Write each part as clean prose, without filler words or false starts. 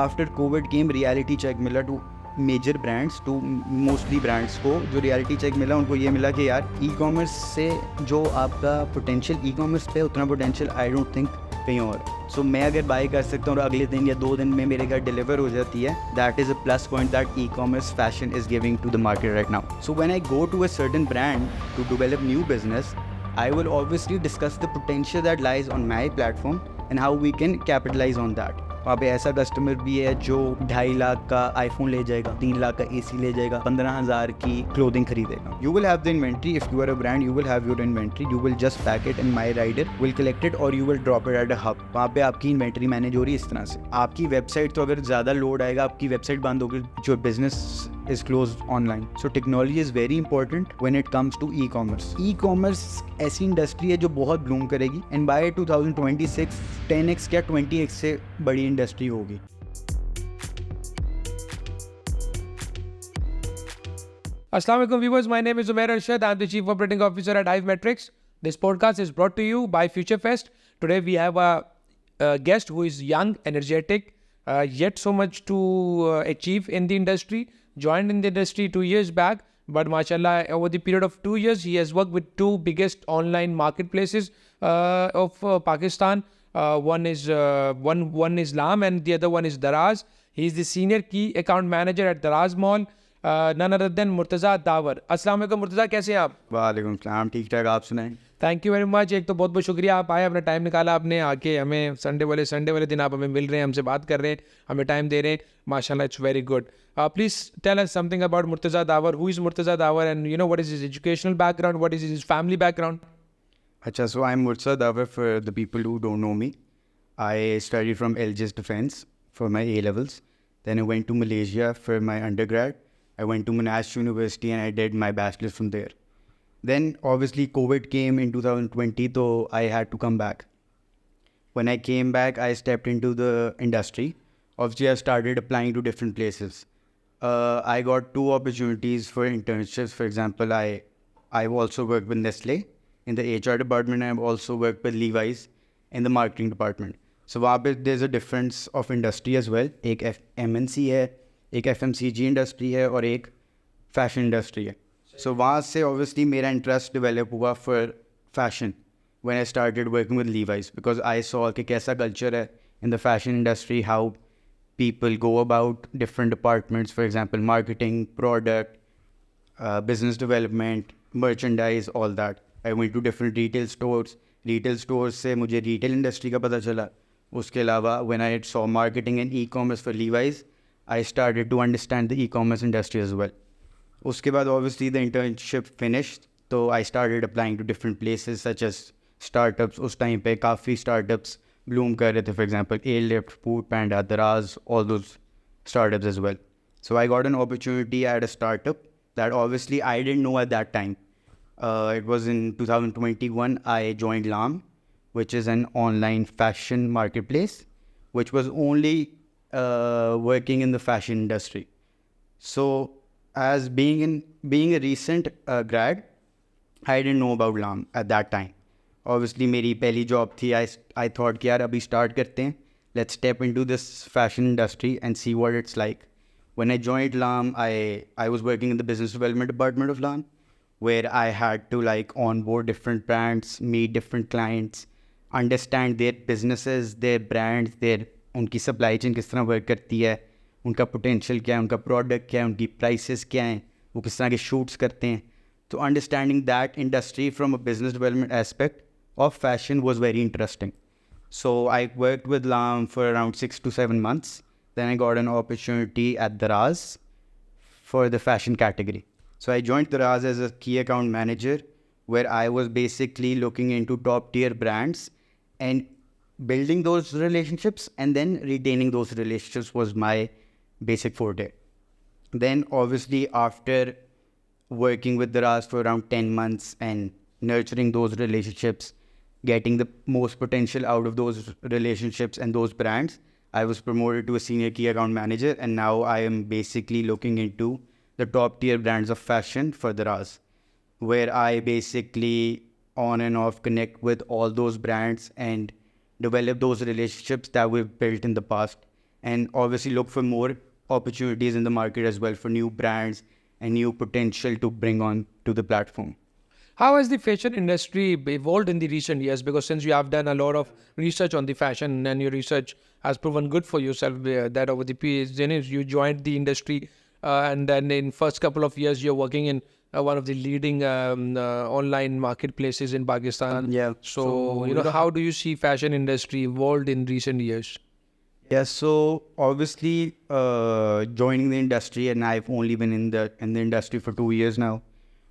after COVID came reality check मिला to major brands, to mostly brands को जो reality check मिला उनको ये मिला कि यार e-commerce से जो आपका potential e-commerce पे उतना potential I don't think कहीं और. So मैं अगर बाय कर सकता हूँ और अगले दिन या 2 दिन में मेरे घर डिलीवर हो जाती है, that is a plus point that e-commerce fashion is giving to the market right now. So when I go to a certain brand to develop new business, I will obviously discuss the potential that lies on my platform and how we can capitalize on that. वहाँ पे ऐसा customer भी है जो 2.5 लाख का iPhone ले जाएगा, 3 लाख का एसी ले जाएगा, 15,000 की क्लोथिंग खरीदेगा. You will have the inventory. If you are a brand, you will have your inventory. You will just pack it and my rider will collect it or you will drop it at a hub. वहाँ पे आपकी inventory manage हो रही है इस तरह से. आपकी वेबसाइट तो अगर ज़्यादा लोड आएगा, आपकी वेबसाइट बंद होगी, जो business is closed online. So technology is very important when it comes to e-commerce. E-commerce ऐसी इंडस्ट्री है जो बहुत ब्लूम करेगी and by 2026 10x क्या 20x से बड़ी इंडस्ट्री होगी. Assalamu alaikum viewers, my name is Umair Arshad. I'm the Chief Operating Officer at Hive Metrics. This podcast is brought to you by FutureFest. Today we have a guest who is young, energetic, yet so much to achieve in the industry. Joined in the industry 2 years back, but mashallah, over the period of 2 years, he has worked with 2 biggest online marketplaces of Pakistan. One is Lam and the other one is Daraz. He is the senior key account manager at Daraz Mall. None other than Murtaza Daver. Assalamu alaikum Murtaza, कैसे हैं आप? वालेकुम सलाम, ठीक ठाक, आप सुनाएं? Thank you very much. एक तो बहुत बहुत शुक्रिया, आप आए, अपना टाइम निकाला आपने आके, हमें संडे वाले दिन आप हमें मिल रहे हैं, हमसे बात कर रहे हैं, हमें टाइम दे रहे हैं. माशाल्लाह, it's very good. Please tell us something about Murtaza Daver. Who is Murtaza Daver and you know what is his educational background, what is his family background? Acha, so I'm Murtaza Daver for the people who don't know me. I studied from LGS Defense for my A-levels. Then I went to Malaysia for my undergrad. I went to Monash University and I did my bachelor's from there. Then obviously COVID came in 2020, so I had to come back. When I came back, I stepped into the industry. Obviously, I started applying to different places. I got 2 opportunities for internships. For example, I've also worked with Nestle in the HR department. I've also worked with Levi's in the marketing department. So there's a difference of industry as well. एक MNC है, एक FMCG industry है और एक fashion industry है. So वहाँ से obviously मेरा interest develop हुआ for fashion when I started working with Levi's, because I saw कि कैसा culture है in the fashion industry, how people go about different departments, for example, marketing, product, business development, merchandise, all that. I went to different retail stores. Retail stores से मुझे retail industry का पता चला. उसके अलावा when I saw marketing and e-commerce for Levi's, I started to understand the e-commerce industry as well. उसके बाद obviously the internship finished, so I started applying to different places such as startups. उस time पे काफ़ी startups bloom कर रहे थे, for example, A-Lift, Food Panda, Daraz, all those startups as well. So I got an opportunity at a startup that obviously I didn't know at that time. It was in 2021, I joined Lam, which is an online fashion marketplace, which was only working in the fashion industry. So as being a recent grad, I didn't know about Lam at that time. Obviously, मेरी पहली job थी. I thought कि यार अभी start करते हैं. Let's step into this fashion industry and see what it's like. When I joined Lam, I was working in the business development department of Lam, where I had to like onboard different brands, meet different clients, understand their businesses, their brands, उनकी supply chain किस तरह work करती है, उनका potential क्या है, उनका product क्या है, उनकी prices क्या हैं, वो किस तरह के shoots करते हैं. So understanding that industry from a business development aspect of fashion was very interesting. So I worked with Lam for around 6 to 7 months. Then I got an opportunity at Daraz for the fashion category. So I joined Daraz as a key account manager, where I was basically looking into top tier brands and building those relationships, and then retaining those relationships was my basic forte. Then obviously after working with Daraz for around 10 months and nurturing those relationships, getting the most potential out of those relationships and those brands, I was promoted to a senior key account manager, and now I am basically looking into the top tier brands of fashion for Daraz, where I basically on and off connect with all those brands and develop those relationships that we've built in the past, and obviously look for more opportunities in the market as well for new brands and new potential to bring on to the platform. How has the fashion industry evolved in the recent years? Because since you have done a lot of research on the fashion and your research has proven good for yourself, that over the years you joined the industry and then in first couple of years you're working in one of the leading online marketplaces in Pakistan. Yeah. So, how do you see fashion industry evolved in recent years? Yeah, so obviously joining the industry, and I've only been in the industry for 2 years now.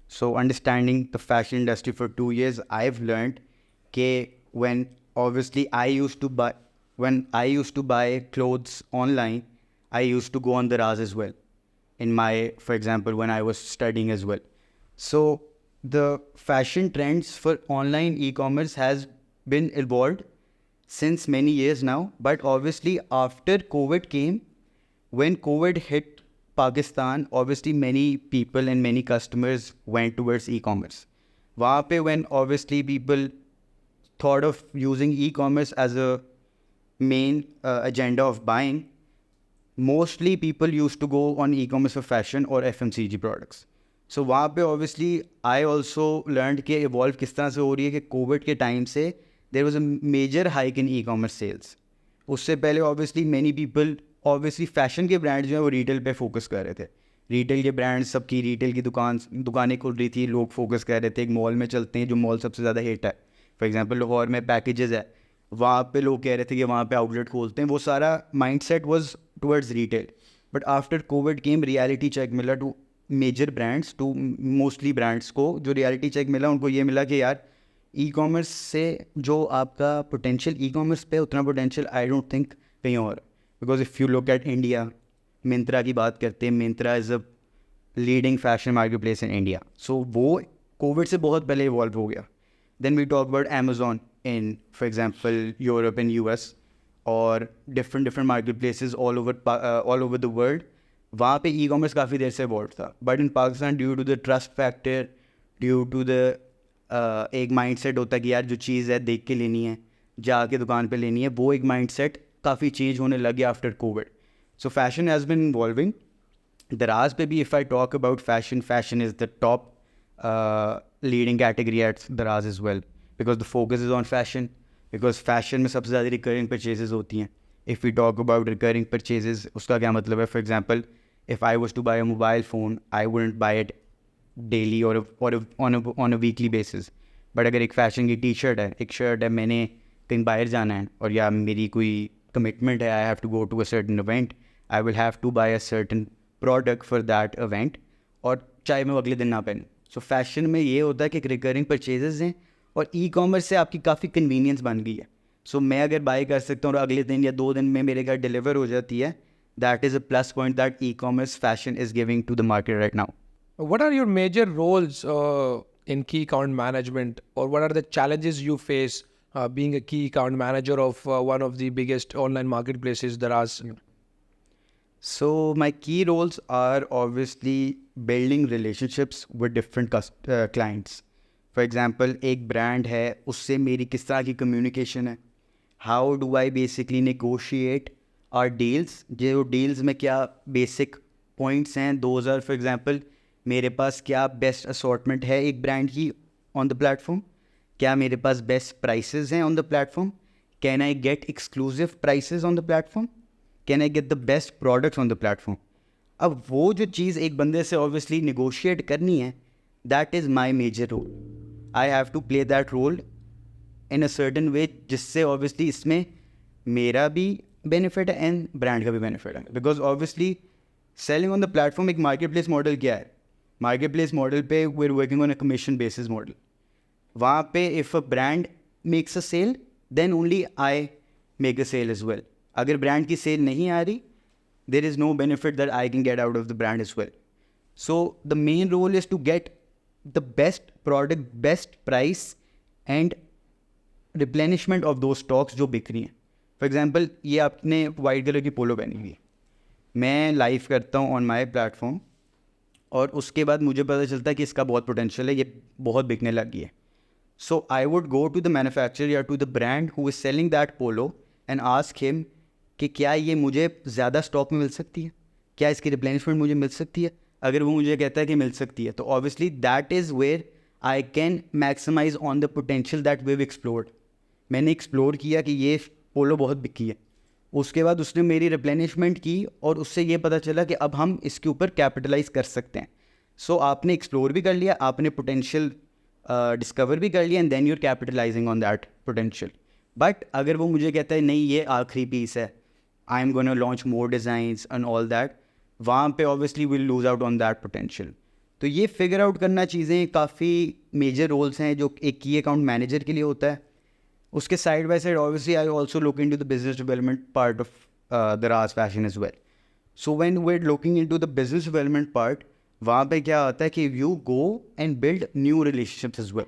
So understanding the fashion industry for 2 years, I've learned that when obviously when I used to buy clothes online, I used to go on Daraz as well. For example, when I was studying as well. So the fashion trends for online e-commerce has been evolved since many years now, but obviously after COVID came, when COVID hit Pakistan, obviously many people and many customers went towards e-commerce. वहाँ पे when obviously people thought of using e-commerce as a main agenda of buying, mostly people used to go on e-commerce for fashion or FMCG products. So वहाँ पे obviously I also learned कि evolve किस तरह से हो रही है कि COVID के time से there was a major hike in e-commerce sales. उससे पहले obviously many people obviously fashion के ब्रांड जो है वो रिटेल पे फोकस कर रहे थे. रिटेल के ब्रांड सबकी रिटेल की दुकानें खुल रही थी, लोग फोकस कर रहे थे. एक मॉल में चलते हैं जो मॉल सबसे ज़्यादा हिट है, फॉर एग्जांपल लाहौर में पैकेजेस है, वहाँ पे लोग कह रहे थे कि वहाँ पे आउटलेट खोलते हैं. वो सारा mindset was towards retail. But after Covid came reality check मिला to major brands, to mostly brands को जो रियलिटी चेक मिला उनको ये मिला कि यार ई कॉमर्स से जो आपका पोटेंशियल ई कॉमर्स पे उतना पोटेंशियल आई डोंट थिंक कहीं और. Because if you look at India, Myntra की बात करते हैं, Myntra is a leading fashion market place in India. So वो कोविड से बहुत पहले इवॉल्व हो गया. Then we talk about Amazon in for example Europe and US और different market places all over the world. वहाँ पे ई कॉमर्स काफ़ी देर से इवॉल्व था. But in Pakistan due to the trust factor, due to the एक mindset होता है कि यार जो चीज़ है देख के लेनी है, जाके दुकान पे लेनी है, वो एक माइंडसेट काफ़ी चेंज होने लगे after Covid. So fashion has been evolving. दराज पे भी if I talk about fashion is the top leading category at Daraz as well, because the focus is on fashion, because fashion में सबसे ज़्यादा recurring purchases होती हैं. If we talk about recurring purchases, उसका क्या मतलब है? For example, if I was to buy a mobile phone, I wouldn't buy it daily or on a weekly basis. But अगर एक fashion की t-shirt है, एक shirt है, मैंने कहीं बाहर जाना है और या मेरी कोई commitment है, I have to go to a certain event, I will have to buy a certain product for that event, और चाहे मैं अगले दिन ना पहनूँ. सो फैशन में ये होता है कि रिकरिंग परचेजेस हैं और ई कॉमर्स से आपकी काफ़ी कन्वीनियंस बन गई है. सो मैं अगर बाय कर सकता हूँ और अगले दिन या 2 दिन में मेरे घर डिलीवर हो जाती है, that is a plus point that e commerce fashion is giving to the market right now. What are your major roles in key account management, or what are the challenges you face being a key account manager of one of the biggest online marketplaces, Daraz? So my key roles are obviously building relationships with different clients. For example, एक brand है, उससे मेरी किस तरह की communication है, how do I basically negotiate our deals, जो deals में क्या basic points हैं, those are for example मेरे पास क्या best assortment है एक brand की on the platform, क्या मेरे पास best prices हैं on the platform, can I get exclusive prices on the platform, can I get the best products on the platform. अब वो जो चीज़ एक बंदे से obviously negotiate करनी है, that is my major role. I have to play that role in a certain way जिससे obviously इसमें मेरा भी benefit है and brand का भी benefit है. Because obviously selling on the platform एक marketplace model क्या है? Marketplace model पे we're working on a commission basis model. वहाँ पे if a brand makes a sale, then only I make a sale as well. अगर brand की cell नहीं आ रही, there is no benefit that I can get out of the brand as well. So the main role is to get the best product, best price and replenishment of those stocks जो बिक रही हैं. For example, ये आपने white colour की पोलो पहनी हुई है, मैं लाइव करता हूँ ऑन माई प्लेटफॉर्म और उसके बाद मुझे पता चलता है कि इसका बहुत पोटेंशियल है, ये बहुत बिकने लगी है. So I would go to the manufacturer or to the brand who is selling that polo and ask him कि क्या ये मुझे ज़्यादा स्टॉक में मिल सकती है, क्या इसकी रिप्लेनिशमेंट मुझे मिल सकती है. अगर वो मुझे कहता है कि मिल सकती है, तो obviously that is where I can maximise on the potential that we have explored. मैंने एक्सप्लोर किया कि ये पोलो बहुत बिकी है, उसके बाद उसने मेरी रिप्लेनिशमेंट की और उससे ये पता चला कि अब हम इसके ऊपर कैपिटलाइज कर सकते हैं. सो आपने एक्सप्लोर भी कर लिया, आपने पोटेंशियल डिस्कवर भी कर लिया, and then you're capitalising on that potential. But अगर वो मुझे कहता है नहीं ये आखिरी पीस है, I am gonna launch more designs and all that, वहाँ पे obviously will lose out on that potential. तो ये फिगर आउट करना चीज़ें काफ़ी मेजर रोल्स हैं जो एक की अकाउंट मैनेजर के लिए होता है. उसके side by side obviously I also look in to the business development part of Daraz fashion as well. So when we are looking in to the business development part, वहाँ पे क्या आता है कि you go and build new relationships as well.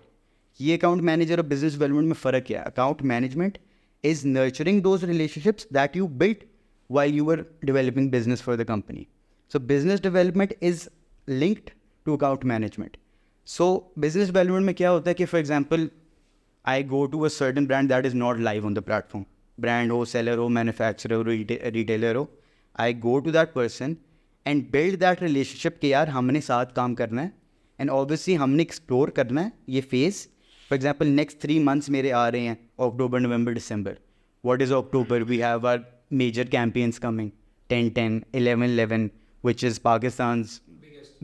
ये account manager और business development में फ़र्क क्या है? Account management is nurturing those relationships that you build while you were developing business for the company. So business development is linked to account management. So business development में क्या होता है कि for example I go to a certain brand that is not live on the platform. Brand हो, seller हो, manufacturer हो, retailer हो. I go to that person and build that relationship कि यार हमने साथ काम करना है, and obviously हमने explore करना है ये phase. For example next 3 months मेरे आ रहे हैं, October, November, December. What is October? We have our major campaigns coming, 10-10, 11-11, which is Pakistan's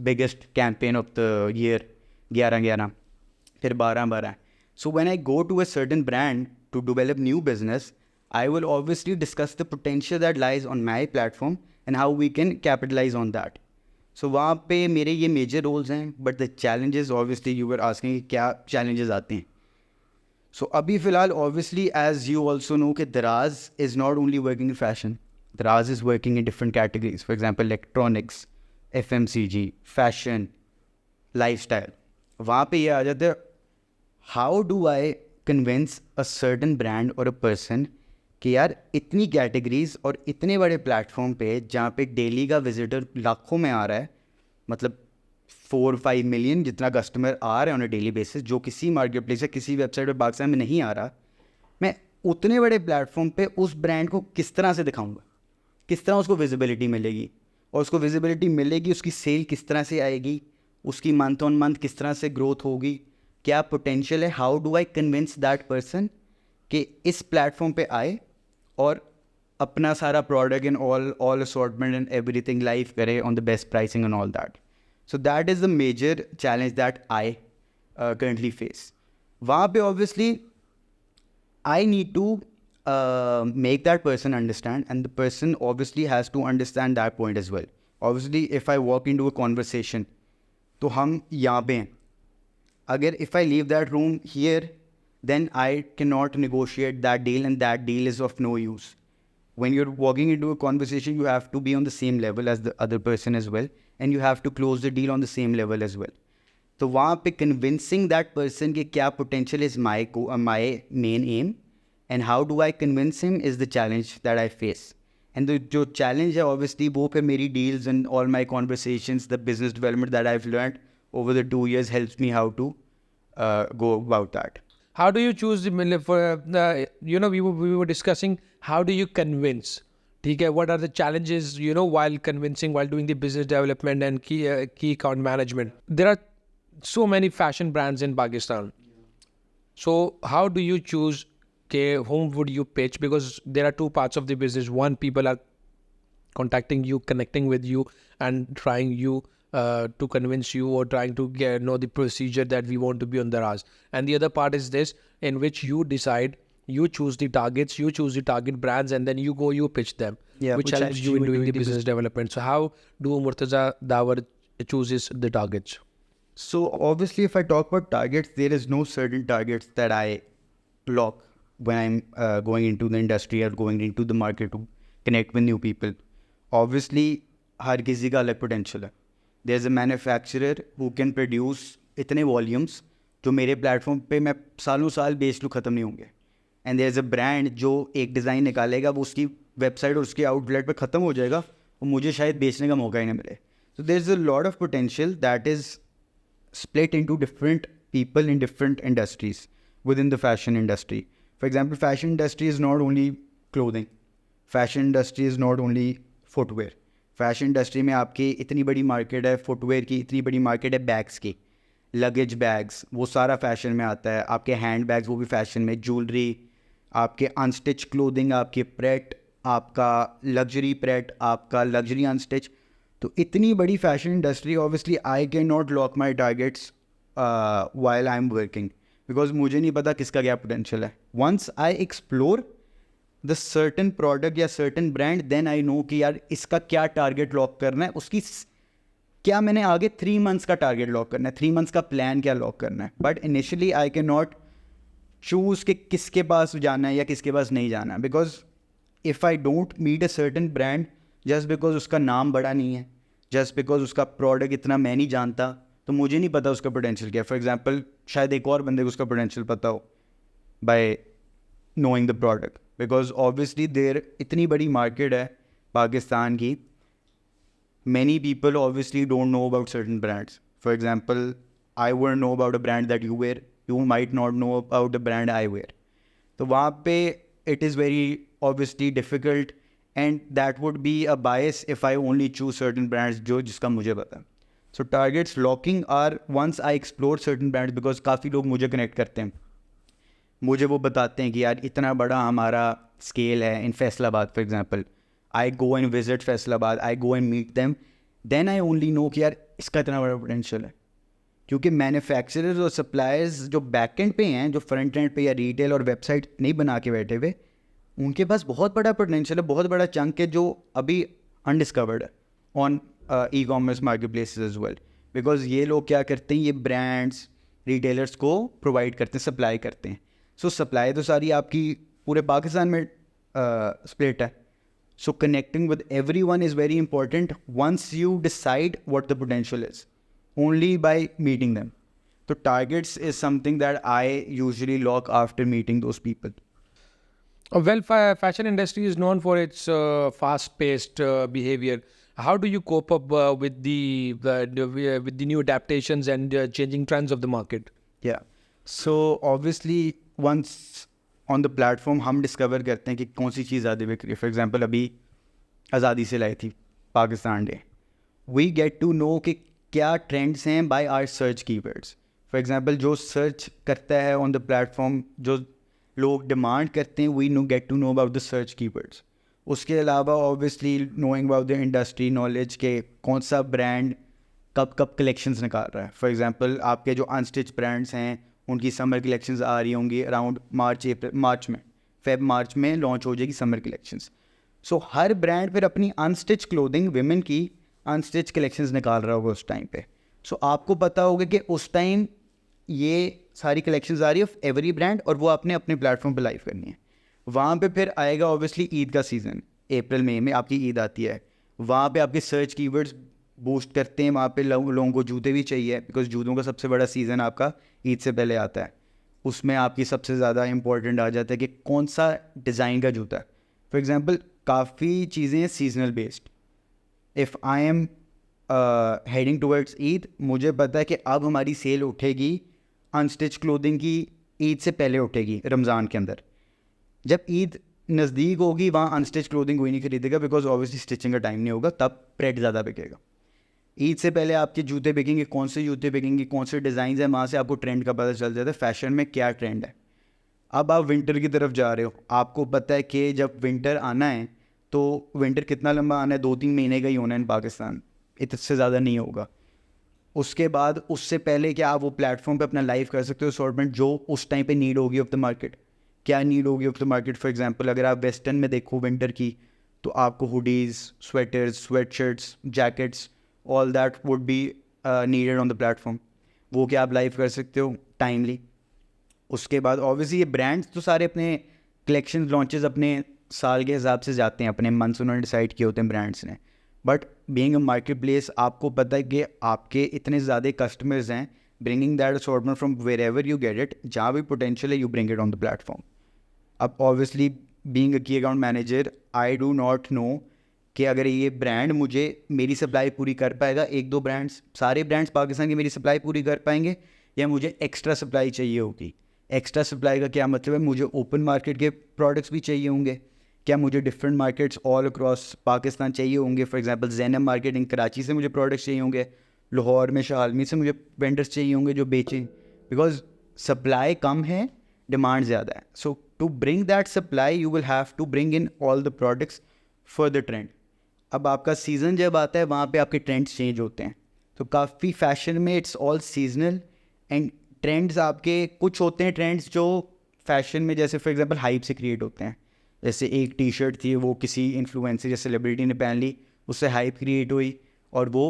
biggest campaign of the year, 11-11, फिर 12-12. So when I go to a certain brand to develop new business, I will obviously discuss the potential that lies on my platform and how we can capitalize on that. So वहाँ पे मेरे ये major roles हैं, but the challenges obviously you were asking क्या challenges आते हैं. So अभी फ़िलहाल obviously as you also know कि Daraz is not only working in fashion, Daraz is working in different categories. For example electronics, FMCG, fashion, lifestyle. वहाँ पे ये आ जाता है, how do I convince a certain brand or a person कि यार इतनी categories और इतने बड़े प्लेटफॉर्म पे जहाँ पे डेली का विजिटर लाखों में आ रहा है, मतलब 4-5 मिलियन जितना कस्टमर आ रहा है ऑन अ डेली बेसिस, जो किसी मार्केट प्लेस या किसी वेबसाइट पर पाकिस्तान में नहीं आ रहा, मैं उतने बड़े प्लेटफॉर्म पे उस ब्रांड को किस तरह से दिखाऊंगा, किस तरह उसको विजिबिलिटी मिलेगी, और उसको विजिबिलिटी मिलेगी उसकी सेल किस तरह से आएगी, उसकी मंथ ऑन मंथ किस तरह से ग्रोथ होगी, क्या पोटेंशियल है, how do I convince that person कि इस प्लेटफॉर्म पे आए और अपना सारा product and all assortment and everything live करे on the best pricing and all that. So that is the major challenge that I currently face. वहाँ पे obviously I need to make that person understand, and the person obviously has to understand that point as well. Obviously if I walk into a conversation, तो हम यहाँ पे हैं, अगर if I leave that room here, then I cannot negotiate that deal, and that deal is of no use. When you're walking into a conversation, you have to be on the same level as the other person as well, and you have to close the deal on the same level as well. तो वहाँ पे convincing that person कि क्या potential is my main aim, and how do I convince him is the challenge that I face. And the जो challenge है obviously वो पे मेरी deals and all my conversations, the business development that I've learned over the 2 years helps me how to go about that. How do you choose we were discussing how do you convince, ठीक है, what are the challenges while convincing, while doing the business development and key account management. There are so many fashion brands in Pakistan. So how do you choose whom would you pitch? Because there are two parts of the business. One, people are contacting you, connecting with you and trying you to convince you or trying to know the procedure that we want to be on Daraz. And the other part is this, in which you decide, you choose the targets, you choose the target brands, and then you pitch them, which helps you in doing the business development. So how do Murtaza Daver chooses the targets? So obviously if I talk about targets, there is no certain targets that I block when I'm going into the industry or going into the market to connect with new people. Obviously हर किसी का अलग potential है. There's a manufacturer who can produce इतने volumes जो मेरे platform पे मैं सालों साल बेच लूँ ख़त्म नहीं होंगे. And there's a brand जो एक डिज़ाइन निकालेगा, वो उसकी वेबसाइट और उसके आउटलेट पे ख़त्म हो जाएगा और मुझे शायद बेचने का मौका ही ना मिले. So there's a lot of potential that is split into different people in different industries within the fashion industry. For example, fashion industry is not only clothing. Fashion industry is not only footwear. Fashion industry में आपकी इतनी बड़ी market है footwear की, इतनी बड़ी market है bags की, लगेज बैग्स, वो सारा फैशन में आता है. आपके हैंड बैग्स वो भी फैशन में, ज्वेलरी, आपके अनस्टिच क्लोथिंग, आपके प्रेट, आपका लग्जरी प्रेट, आपका लग्जरी अनस्टिच. तो इतनी बड़ी fashion industry, obviously I can not lock my targets while I am working, because मुझे नहीं पता किसका क्या पोटेंशियल है. Once I explore the certain product या certain brand, then I know कि यार इसका क्या टारगेट लॉक करना है, उसकी क्या मैंने आगे 3 मंथ्स का टारगेट लॉक करना है, 3 मंथ्स का प्लान क्या लॉक करना है. But initially I can not choose कि किसके पास जाना है या किसके पास नहीं जाना है, because if I don't meet a certain brand just because उसका नाम बड़ा नहीं है, जस्ट बिकॉज उसका प्रोडक्ट इतना मैं नहीं जानता, तो मुझे नहीं पता उसका पोटेंशियल क्या है. फॉर एग्जांपल शायद एक और बंदे को उसका पोटेंशियल पता हो bye knowing the product, because obviously there इतनी बड़ी मार्केट है पाकिस्तान की. Many people obviously don't know about certain brands. For example, I wouldn't know about a brand that you wear. You might not know about the brand I wear. तो वहाँ पे it is very obviously difficult, and that would be a bias if I only choose certain brands जो जिसका मुझे पता है. So targets locking are once I explore certain brands, because काफ़ी लोग मुझे connect करते हैं, मुझे वो बताते हैं कि यार इतना बड़ा हमारा स्केल है in Faisalabad. For example I go and visit Faisalabad, I go and meet them, then I only know कि यार इसका इतना बड़ा पोटेंशियल है. क्योंकि मैन्युफैक्चरर्स और सप्लायर्स जो बैक एंड पे हैं, जो फ्रंट एंड पे या रिटेल और वेबसाइट नहीं बना के बैठे हुए, उनके पास बहुत बड़ा पोटेंशियल है, बहुत बड़ा चंक है जो अभी अनडिस्कवर्ड है on e commerce marketplaces as well. Because ये लोग क्या करते हैं, ये ब्रांड्स रिटेलर्स को प्रोवाइड करते हैं, सप्लाई करते हैं. सो सप्लाई तो सारी आपकी पूरे पाकिस्तान में स्प्लिट है. So connecting with everyone is very important once you decide what the potential is, only by meeting them. So targets is something that I usually lock after meeting those people. Fashion industry is known for its fast-paced behavior. How do you cope up with the new adaptations and changing trends of the market? Yeah. So obviously once on the platform हम discover करते हैं कि कौन सी चीज़ ज़्यादा बिक रही है. For example अभी आज़ादी से लाई थी Pakistan Day, we get to know कि क्या ट्रेंड्स हैं by our search keywords. For example जो सर्च करता है ऑन द प्लेटफॉर्म, जो लोग डिमांड करते हैं, we know get to know about the search keywords. उसके अलावा obviously knowing about the industry knowledge के कौन सा ब्रांड कब कब कलेक्शंस निकाल रहा है. फॉर एग्जांपल आपके जो अनस्टिच ब्रांड्स हैं उनकी समर कलेक्शंस आ रही होंगी अराउंड मार्च में लॉन्च हो जाएगी समर कलेक्शंस. सो हर ब्रांड फिर अपनी अनस्टिच क्लोथिंग विमेन की अनस्टिच कलेक्शंस निकाल रहा होगा उस टाइम पे. सो आपको पता होगा कि उस टाइम ये सारी कलेक्शंस आ रही है ऑफ एवरी ब्रांड, और वो आपने अपने प्लेटफॉर्म पे लाइव करनी है. वहाँ पे फिर आएगा ऑब्वियसली ईद का सीज़न, अप्रैल मई में आपकी ईद आती है. वहाँ पे आपके सर्च कीवर्ड्स बूस्ट करते हैं. वहाँ पे लोगों को जूते भी चाहिए, बिकॉज जूतों का सबसे बड़ा सीज़न आपका ईद से पहले आता है. उसमें आपकी सबसे ज़्यादा इंपॉर्टेंट आ जाता है कि कौन सा डिज़ाइन का जूता है. फॉर एग्जांपल काफ़ी चीज़ें seasonal based. If I am heading towards Eid, मुझे पता है कि अब हमारी सेल उठेगी अनस्टिच क्लोथिंग की, ईद से पहले उठेगी रमज़ान के अंदर. जब ईद नज़दीक होगी वहाँ अनस्टिच क्लोथिंग कोई नहीं खरीदेगा, बिकॉज ऑब्वियसली स्टिचिंग का टाइम नहीं होगा, तब प्रेट ज़्यादा बिकेगा. ईद से पहले आपके जूते बिकेंगे, कौन से जूते बिकेंगे, कौन से डिज़ाइन हैं, वहाँ से आपको ट्रेंड का पता चल जाता है फैशन में क्या ट्रेंड है. अब आप विंटर की तरफ जा रहे हो, आपको पता है कि जब विंटर आना है तो विंटर कितना लंबा आना है, 2-3 महीने का ही होना है इन पाकिस्तान, इससे ज़्यादा नहीं होगा. उसके बाद उससे पहले क्या आप वो प्लेटफॉर्म पे अपना लाइव कर सकते हो असॉर्टमेंट जो उस टाइम पे नीड होगी ऑफ द मार्केट. क्या नीड होगी of the market. For example अगर आप वेस्टर्न में देखो विंटर की, तो आपको hoodies, sweaters, sweat shirts, jackets, all that would be needed on the platform. वो क्या आप लाइव कर सकते हो टाइमली. उसके बाद ऑब्वियसली ये ब्रांड्स तो सारे अपने कलेक्शन लॉन्चेस अपने साल के हिसाब से जाते हैं, अपने मंथ्स उन्होंने डिसाइड किए होते हैं ब्रांड्स ने. But being a marketplace आपको पता है कि आपके इतने ज़्यादा कस्टमर्स हैं, bringing that assortment from wherever you get it, जहाँ भी पोटेंशियल है you bring it on the platform. अब obviously being a key account manager I do not know कि अगर ये ब्रांड मुझे मेरी सप्लाई पूरी कर पाएगा, 1-2 ब्रांड्स, सारे ब्रांड्स पाकिस्तान की मेरी सप्लाई पूरी कर पाएंगे, या मुझे एक्स्ट्रा सप्लाई चाहिए होगी. एक्स्ट्रा सप्लाई का क्या मतलब है, मुझे ओपन मार्केट के प्रोडक्ट्स भी चाहिए होंगे, क्या मुझे different markets all across Pakistan चाहिए होंगे. For example Jainam market in Karachi से मुझे प्रोडक्ट्स चाहिए होंगे, लाहौर में शालमी से मुझे वेंडर्स चाहिए होंगे जो बेचें, बिकॉज सप्लाई कम है, डिमांड ज़्यादा है. So to bring that supply you will have to bring in all the products for the trend. अब आपका सीज़न जब आता है वहाँ पे आपके ट्रेंड्स चेंज होते हैं. तो काफ़ी फैशन में it's all seasonal and trends आपके कुछ होते हैं ट्रेंड्स जो फैशन में जैसे फॉर एग्जांपल हाइप से क्रिएट होते हैं. जैसे एक टी शर्ट थी, वो किसी इन्फ्लुएंसर या सेलिब्रिटी ने पहन ली, उससे हाइप क्रिएट हुई और वो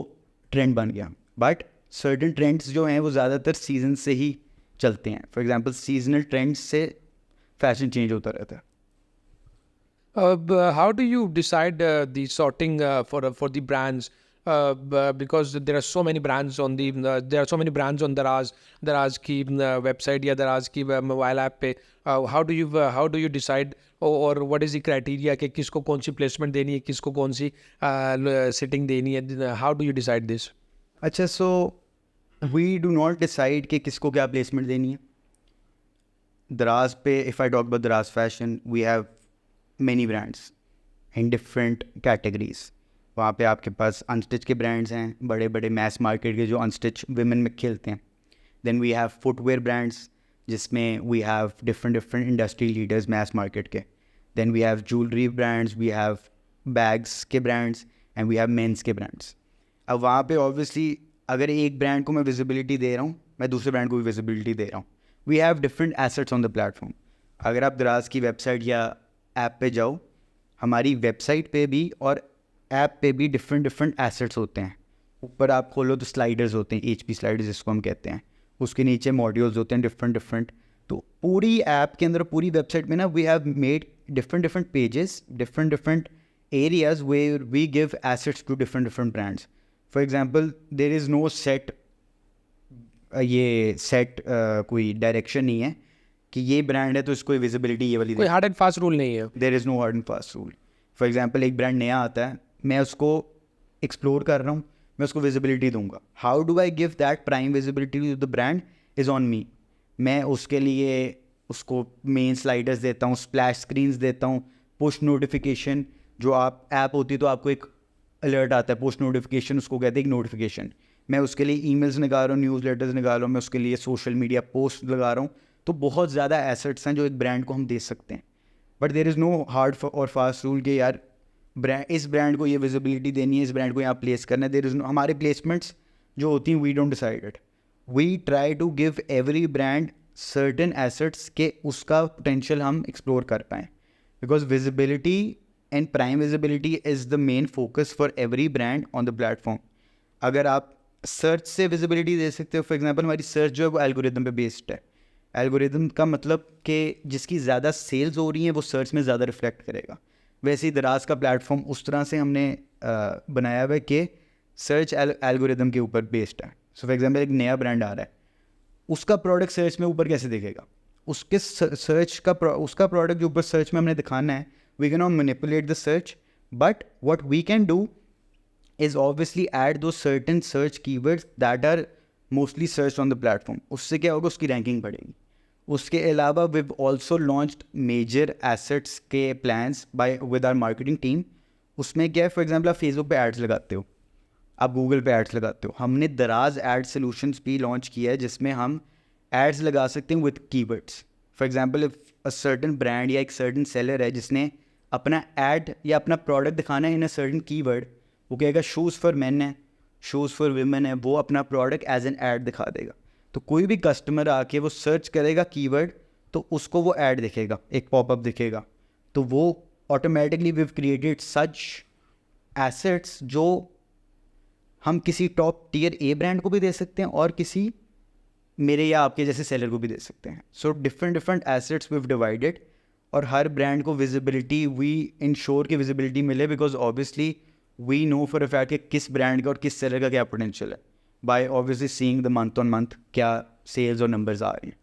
ट्रेंड बन गया. बट सर्टन ट्रेंड्स जो हैं वो ज़्यादातर सीजन से ही चलते हैं. फॉर एग्जांपल सीजनल ट्रेंड्स से फैशन चेंज होता रहता है. How do you decide the sorting for the brands? Because there are so many brands on there are so many brands on Daraz की website या Daraz की mobile app पे. How do you decide or what is the criteria कि किसको कौन सी placement देनी है, किसको कौन सी sitting देनी है? How do you decide this? अच्छा, so we do not decide कि किसको क्या प्लेसमेंट देनी है. दराज पे if I talk about Daraz fashion, we have many brands in different categories. वहाँ पे आपके पास अनस्टिच के ब्रांड्स हैं, बड़े बड़े मैस मार्केट के जो अनस्टिच विमेन में खेलते हैं. Then we have footwear brands जिसमें we have different industry leaders mass market के. Then we have jewellery brands, we have bags के brands and we have men's के ब्रांड्स. अब वहाँ पे ऑब्वियसली अगर एक ब्रांड को मैं विजिबिलिटी दे रहा हूँ, मैं दूसरे ब्रांड को भी विजिबिलिटी दे रहा हूँ. We have different assets on the platform. अगर आप दराज की वेबसाइट या ऐप पे जाओ, हमारी वेबसाइट पे भी और ऐप पे भी डिफरेंट एसेट्स होते हैं. ऊपर आप खोलो तो स्लाइडर्स होते हैं, HP स्लाइडर्स जिसको हम कहते हैं. उसके नीचे मॉड्यूल्स होते हैं डिफरेंट. तो पूरी ऐप के अंदर, पूरी वेबसाइट में ना, we have made different pages, different areas where we give assets to different brands. For example there is no set कोई डायरेक्शन नहीं है कि ये ब्रांड है तो इसको विजिबिलिटी ये वाली. कोई हार्ड एंड फास्ट रूल नहीं है. There is no hard and fast rule. For example एक ब्रांड नया आता है, मैं उसको एक्सप्लोर कर रहा हूँ, मैं उसको विजिबिलिटी दूंगा. How do I give that prime visibility to the brand is on me. मैं उसके लिए उसको मेन स्लाइडर्स देता हूँ, स्प्लैश स्क्रीन्स देता हूँ, पुश नोटिफिकेशन. जो आप ऐप होती है तो आपको एक अलर्ट आता है, पुश नोटिफिकेशन उसको कहते हैं, एक नोटिफिकेशन. मैं उसके लिए ईमेल्स निकाल रहा हूँ, न्यूज़ लेटर्स निकाल रहा हूँ, मैं उसके लिए सोशल मीडिया पोस्ट लगा रहा हूँ. तो बहुत ज़्यादा एसेट्स हैं जो एक ब्रांड को हम दे सकते हैं. But there is no hard और फास्ट रूल कि यार इस ब्रांड को ये विजिबिलिटी देनी है, इस ब्रांड को यहाँ प्लेस करना है. देयर इज़ नो, हमारे प्लेसमेंट्स जो होती हैं we don't decide it. We try to give every brand certain assets के उसका पोटेंशियल हम एक्सप्लोर कर पाएँ. Because visibility and prime visibility is the main focus for every brand on the platform. अगर आप सर्च से विजिबिलिटी दे सकते हो, फॉर एग्जाम्पल हमारी सर्च जो है वो एल्गोरिदम पे बेस्ड है. एल्गोरिदम का मतलब कि जिसकी ज़्यादा सेल्स हो रही हैं वो सर्च में ज़्यादा रिफ्लेक्ट करेगा. वैसे ही दराज का प्लेटफॉर्म उस तरह से हमने बनाया हुआ है कि सर्च एल्गोरिदम के ऊपर बेस्ड है. सो फॉर एग्जांपल एक नया ब्रांड आ रहा है, उसका प्रोडक्ट सर्च में ऊपर कैसे दिखेगा? उसके सर्च का उसका प्रोडक्ट जो ऊपर सर्च में हमने दिखाना है. We can not manipulate the search, but what we can do is obviously add those certain search keywords that are mostly searched on the platform. उससे क्या होगा, उसकी रैंकिंग बढ़ेगी. उसके अलावा we've also launched major assets के plans with our marketing team. उसमें क्या है, फॉर एग्जाम्पल आप फेसबुक पे एड्स लगाते हो, आप गूगल पे एड्स लगाते हो. हमने दराज एड सोल्यूशंस भी लॉन्च किया है जिसमें हम एड्स लगा सकते हैं with keywords. For example a certain brand या एक सर्टन सेलर है जिसने अपना एड या अपना प्रोडक्ट दिखाना है इन अ सर्टन कीवर्ड, वो कहेगा शूज़ फॉर मेन है, शूज़ फॉर विमेन है, वो अपना प्रोडक्ट एज एन ऐड दिखा देगा. तो कोई भी कस्टमर आके वो सर्च करेगा कीवर्ड तो उसको वो ऐड दिखेगा, एक पॉपअप दिखेगा. तो वो automatically we have created such assets जो हम किसी टॉप टियर ए ब्रांड को भी दे सकते हैं और किसी मेरे या आपके जैसे सेलर को भी दे सकते हैं. So different assets we have divided और हर ब्रांड को विजिबिलिटी वी इंश्योर की विजिबिलिटी मिले. Because obviously we know for a fact कि किस ब्रांड का और किस सेलर का क्या पोटेंशियल है, by obviously seeing the month on month क्या सेल्स और नंबर्स आ रही हैं.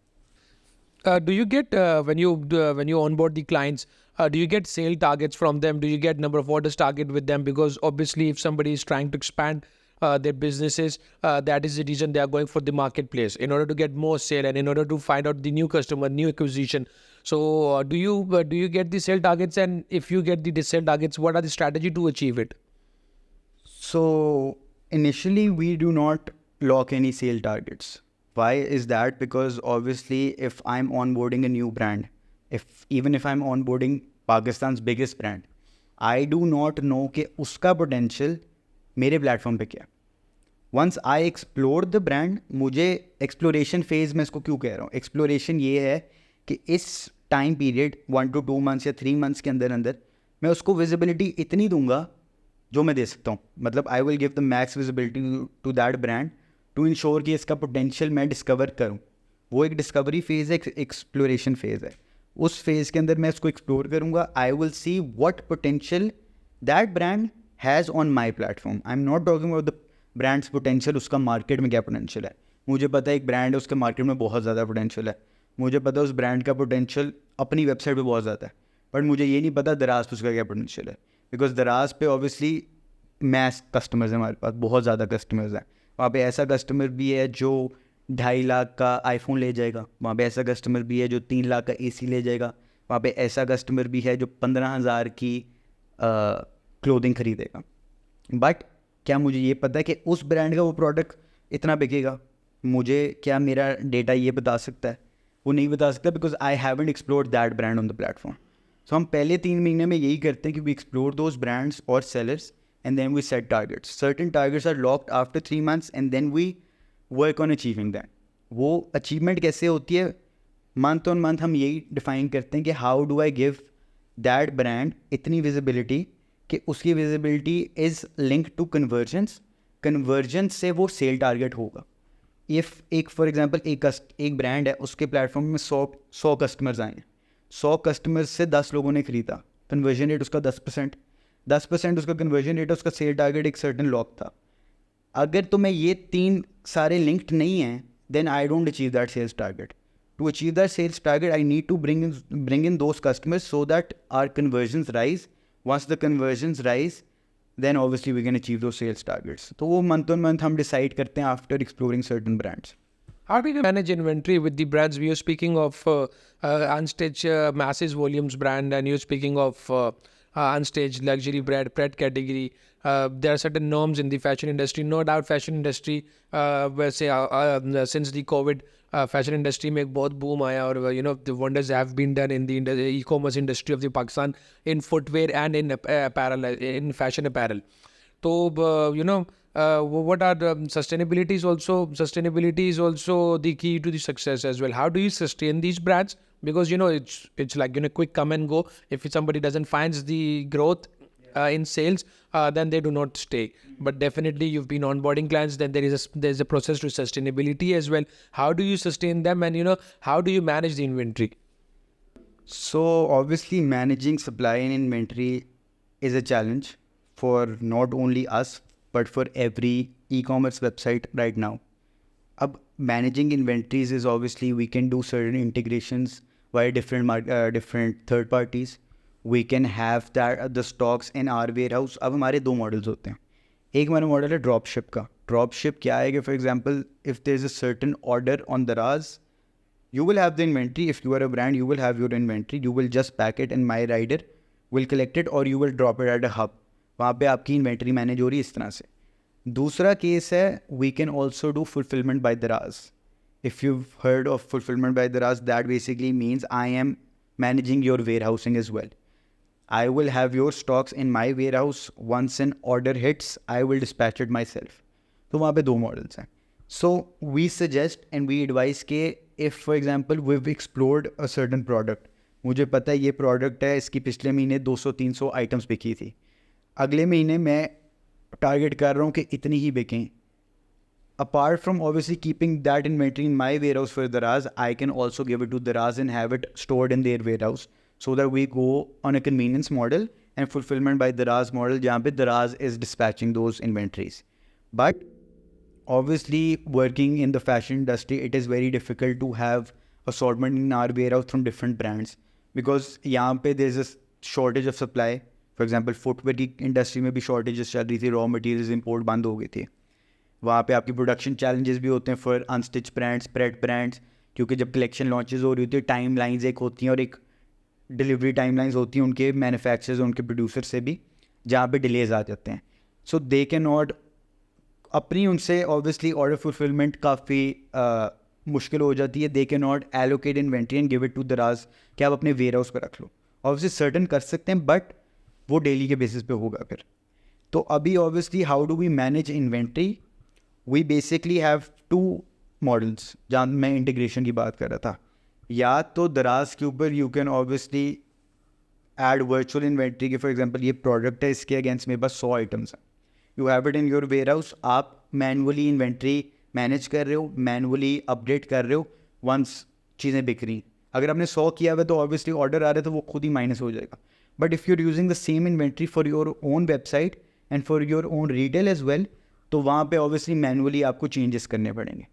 Do you get when you onboard the clients, do you get sale targets from them? Do you get number of orders target with them? Because obviously, if somebody is trying to expand their businesses, that is the reason they are going for the marketplace in order to get more sale and in order to find out the new customer, new acquisition. So do you get the sale targets, and if you get the sale targets, what are the strategy to achieve it? So initially we do not lock any sale targets. Why is that? Because obviously if I'm onboarding a new brand, even if I'm onboarding Pakistan's biggest brand, I do not know कि उसका potential मेरे platform पे क्या है. Once I explore the brand, मुझे exploration phase में इसको क्यों कह रहा हूँ, exploration ये है कि इस time period 1 to 2 months या 3 months के अंदर अंदर मैं उसको visibility इतनी दूंगा जो मैं दे सकता हूँ. मतलब I will give the max visibility to that brand to ensure कि इसका पोटेंशियल मैं डिस्कवर करूँ. वो एक डिस्कवरी फेज़ है, एक एक्सप्लोरेशन फेज़ है. उस फेज़ के अंदर मैं इसको एक्सप्लोर करूँगा. I will see what potential that brand has on my platform. I am not talking about the brands potential, उसका मार्केट में क्या पोटेंशियल है. मुझे पता है एक ब्रांड है, उसके मार्केट में बहुत ज़्यादा पोटेंशियल है. मुझे पता है उस ब्रांड का पोटेंशियल अपनी वेबसाइट पे बहुत ज़्यादा है, बट मुझे ये नहीं पता दराज पे उसका क्या पोटेंशियल है. बिकॉज दराज पे ऑब्वियसली मैस कस्टमर्स हैं, हमारे पास बहुत ज़्यादा कस्टमर्स हैं. वहाँ पे ऐसा कस्टमर भी है जो 2.5 लाख का आईफोन ले जाएगा. वहाँ पे ऐसा कस्टमर भी है जो 3 लाख का एसी ले जाएगा. वहाँ पे ऐसा कस्टमर भी है जो 15,000 की क्लोथिंग खरीदेगा. बट क्या मुझे ये पता है कि उस ब्रांड का वो प्रोडक्ट इतना बिकेगा? मुझे क्या मेरा डेटा ये बता सकता है? वो नहीं बता सकता, because I haven't explored that brand on the platform. So हम पहले 3 महीने में यही करते हैं कि वी एक्सप्लोर दोज ब्रांड्स और sellers and then we set targets. Certain targets are locked after 3 months and then we work on achieving that. वो achievement कैसे होती है? मंथ ऑन मंथ हम यही डिफाइन करते हैं कि how do I give that brand इतनी विजिबिलिटी कि उसकी visibility is link to convergence से वो सेल टारगेट होगा. इफ़ एक फॉर एग्जांपल एक ब्रांड है, उसके प्लेटफॉर्म में 100 कस्टमर्स आए हैं. 100 कस्टमर्स से 10 लोगों ने खरीदा, कन्वर्जन रेट उसका 10% उसका कन्वर्जन रेट है, उसका सेल टारगेट एक सर्टन लॉक था. अगर तो मैं ये 3 सारे लिंक्ड नहीं हैं, then I don't achieve that sales target. To achieve that sales target I need to bring in those customers so that our conversions rise. Once the conversions rise, then obviously we can achieve those sales targets. तो वो month on month हम decide करते हैं after exploring certain brands. How do you manage inventory with the brands? We are speaking of Unstitch masses volumes brand, and you're speaking of Unstitch luxury brand category. There are certain norms in the fashion industry. No doubt fashion industry वैसे since the COVID fashion industry में एक बहुत boom आया, और the wonders have been done in the e-commerce industry of the Pakistan in footwear and in apparel, in fashion apparel. So what are the sustainability is also the key to the success as well. How do you sustain these brands? Because it's like quick come and go. If somebody doesn't finds the growth in sales, then they do not stay. But definitely you've been onboarding clients, then there's a process to sustainability as well. How do you sustain them, and how do you manage the inventory? So obviously managing supply and inventory is a challenge for not only us but for every e-commerce website right now. अब managing inventories is obviously we can do certain integrations via different third parties. We can have the stocks in our warehouse. अब हमारे 2 models होते हैं. एक हमारा model है drop ship का. Drop ship क्या है कि for example if there is a certain order on Daraz, you will have the inventory. If you are a brand, you will have your inventory. You will just pack it and my rider will collect it, or you will drop it at a hub. वहाँ पे आपकी inventory manage हो रही है इस तरह से. दूसरा केस है we can also do fulfillment by Daraz. If you've heard of fulfillment by Daraz, that basically means I am managing your warehousing as well. I will have your stocks in my warehouse. Once an order hits, I will dispatch it myself. तो वहाँ पे 2 models हैं. So we suggest and we advise के if for example we've explored a certain product, मुझे पता है ये product है, इसकी पिछले महीने 200-300 आइटम्स बिकी थी, अगले महीने मैं टारगेट कर रहा हूँ कि इतनी ही बिकें. Apart from obviously keeping that inventory in my warehouse for Daraz, I can also give it to Daraz and have it stored in their warehouse, so that we go on a convenience model and fulfillment by Daraz model जहाँ पे Daraz is dispatching those inventories. But obviously working in the fashion industry, it is very difficult to have assortment in our warehouse from different brands, because यहाँ पे there's a shortage of supply. For example footwear की industry में भी shortages चल रही थी, raw materials import बंद हो गई थी. वहाँ पे आपकी production challenges भी होते हैं for unstitched brands, spread brands, क्योंकि जब कलेक्शन लॉन्चेस हो रही होती है टाइम लाइन्स एक होती हैं और एक डिलीवरी टाइम लाइन्स होती हैं उनके मैन्युफैक्चरर्स उनके प्रोड्यूसर से भी, जहाँ पे डिलेज आ जाते हैं. सो दे कैन नॉट अपनी उनसे ऑब्वियसली ऑर्डर फुलफिलमेंट काफ़ी मुश्किल हो जाती है. They can not allocate inventory and give it to Daraz कि आप अपने वेयर हाउस पर रख लो. ऑब्वियसली सर्टन कर सकते हैं बट वो डेली के बेसिस पे होगा फिर. तो अभी obviously how do we manage inventory? We basically have two models. जहाँ मैं इंटीग्रेशन की बात कर रहा था, या तो दराज के ऊपर you can obviously add virtual inventory कि फॉर एग्जांपल ये प्रोडक्ट है, इसके अगेंस्ट मेरे पास 100 आइटम्स हैं. You have it in your warehouse. आप मैनुअली इन्वेंट्री मैनेज कर रहे हो, मैनुअली अपडेट कर रहे हो वंस चीज़ें बिक रही. अगर आपने 100 किया हुआ है तो ऑब्वियसली ऑर्डर आ रहा है तो वो खुद ही माइनस हो जाएगा. But if you are using the same inventory for your own website and for your own retail as well, तो वहाँ पे ऑब्वियसली मैनुअली आपको चेंजेस करने पड़ेंगे.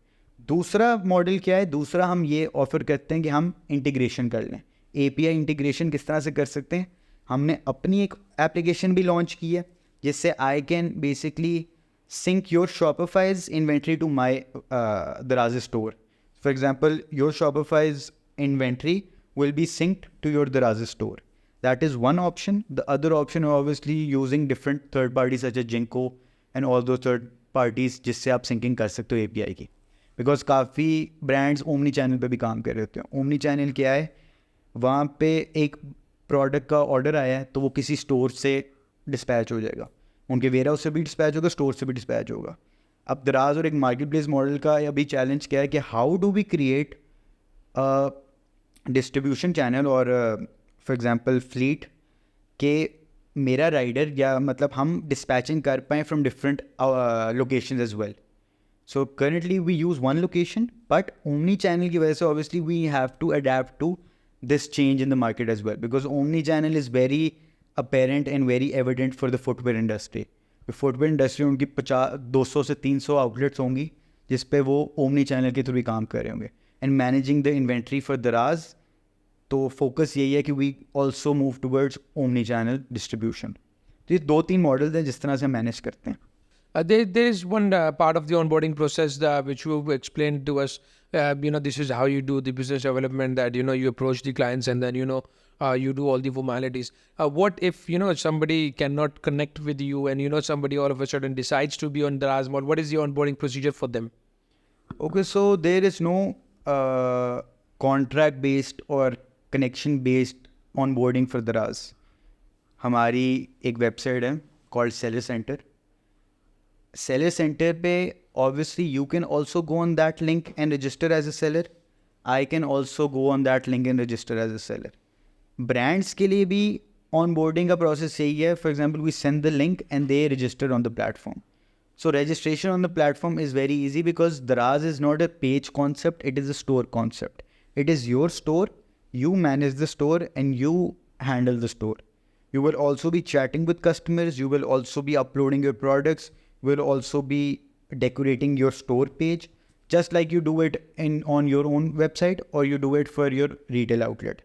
दूसरा मॉडल क्या है? दूसरा हम ये ऑफर करते हैं कि हम इंटीग्रेशन कर लें. API इंटीग्रेशन किस तरह से कर सकते हैं? हमने अपनी एक एप्लीकेशन भी लॉन्च की है जिससे I can basically sync your Shopify's inventory to my Daraz store. For example, your Shopify's inventory will be synced to your Daraz store. That is one option. The other option is obviously using different third parties such as Jinko and all those third parties जिससे आप syncing कर सकते हो API की. Because काफ़ी brands omni channel पे भी काम कर रहे होते हैं. Omni channel क्या है? वहाँ पे एक product का order आया है तो वो किसी store से dispatch हो जाएगा, उनके वेयर हाउस से भी डिस्पैच होगा, स्टोर से भी डिस्पैच होगा. अब दराज और एक मार्केट प्लेस मॉडल का अभी चैलेंज क्या है कि how do we create distribution channel और फॉर एग्जांपल फ्लीट के मेरा राइडर या मतलब हम डिस्पैचिंग कर पाएँ from different location as well. So currently we use one location but omni channel की वजह से obviously we have to adapt to this change in the market as well because omni channel is very apparent and very evident for the footwear industry. Footwear industry उनकी 200 से 300 outlets होंगी जिस पे वो omni channel के through भी काम कर रहे होंगे. And managing the inventory for Daraz, तो फोकस यही है कि we also move towards omni channel distribution. तो ये 2-3 मॉडल्स हैं जिस तरह से मैनेज करते हैं. There is one part of the onboarding process which you explained to us. This is how you do the business development. That you approach the clients and then you do all the formalities. What if somebody cannot connect with you and somebody all of a sudden decides to be on the Daraz mall? What is the onboarding procedure for them? Okay, so there is no contract based or connection based onboarding for Daraz. हमारी एक website है called Seller Center. Seller Center पे obviously you can also go on that link and register as a seller. I can also go on that link and register as a seller. Brands के लिए भी onboarding का process यही है. For example, we send the link and they register on the platform. So registration on the platform is very easy because Daraz is not a page concept, it is a store concept. It is your store, you manage the store and you handle the store. You will also be chatting with customers, you will also be uploading your products, will also be decorating your store page just like you do it on your own website or you do it for your retail outlet.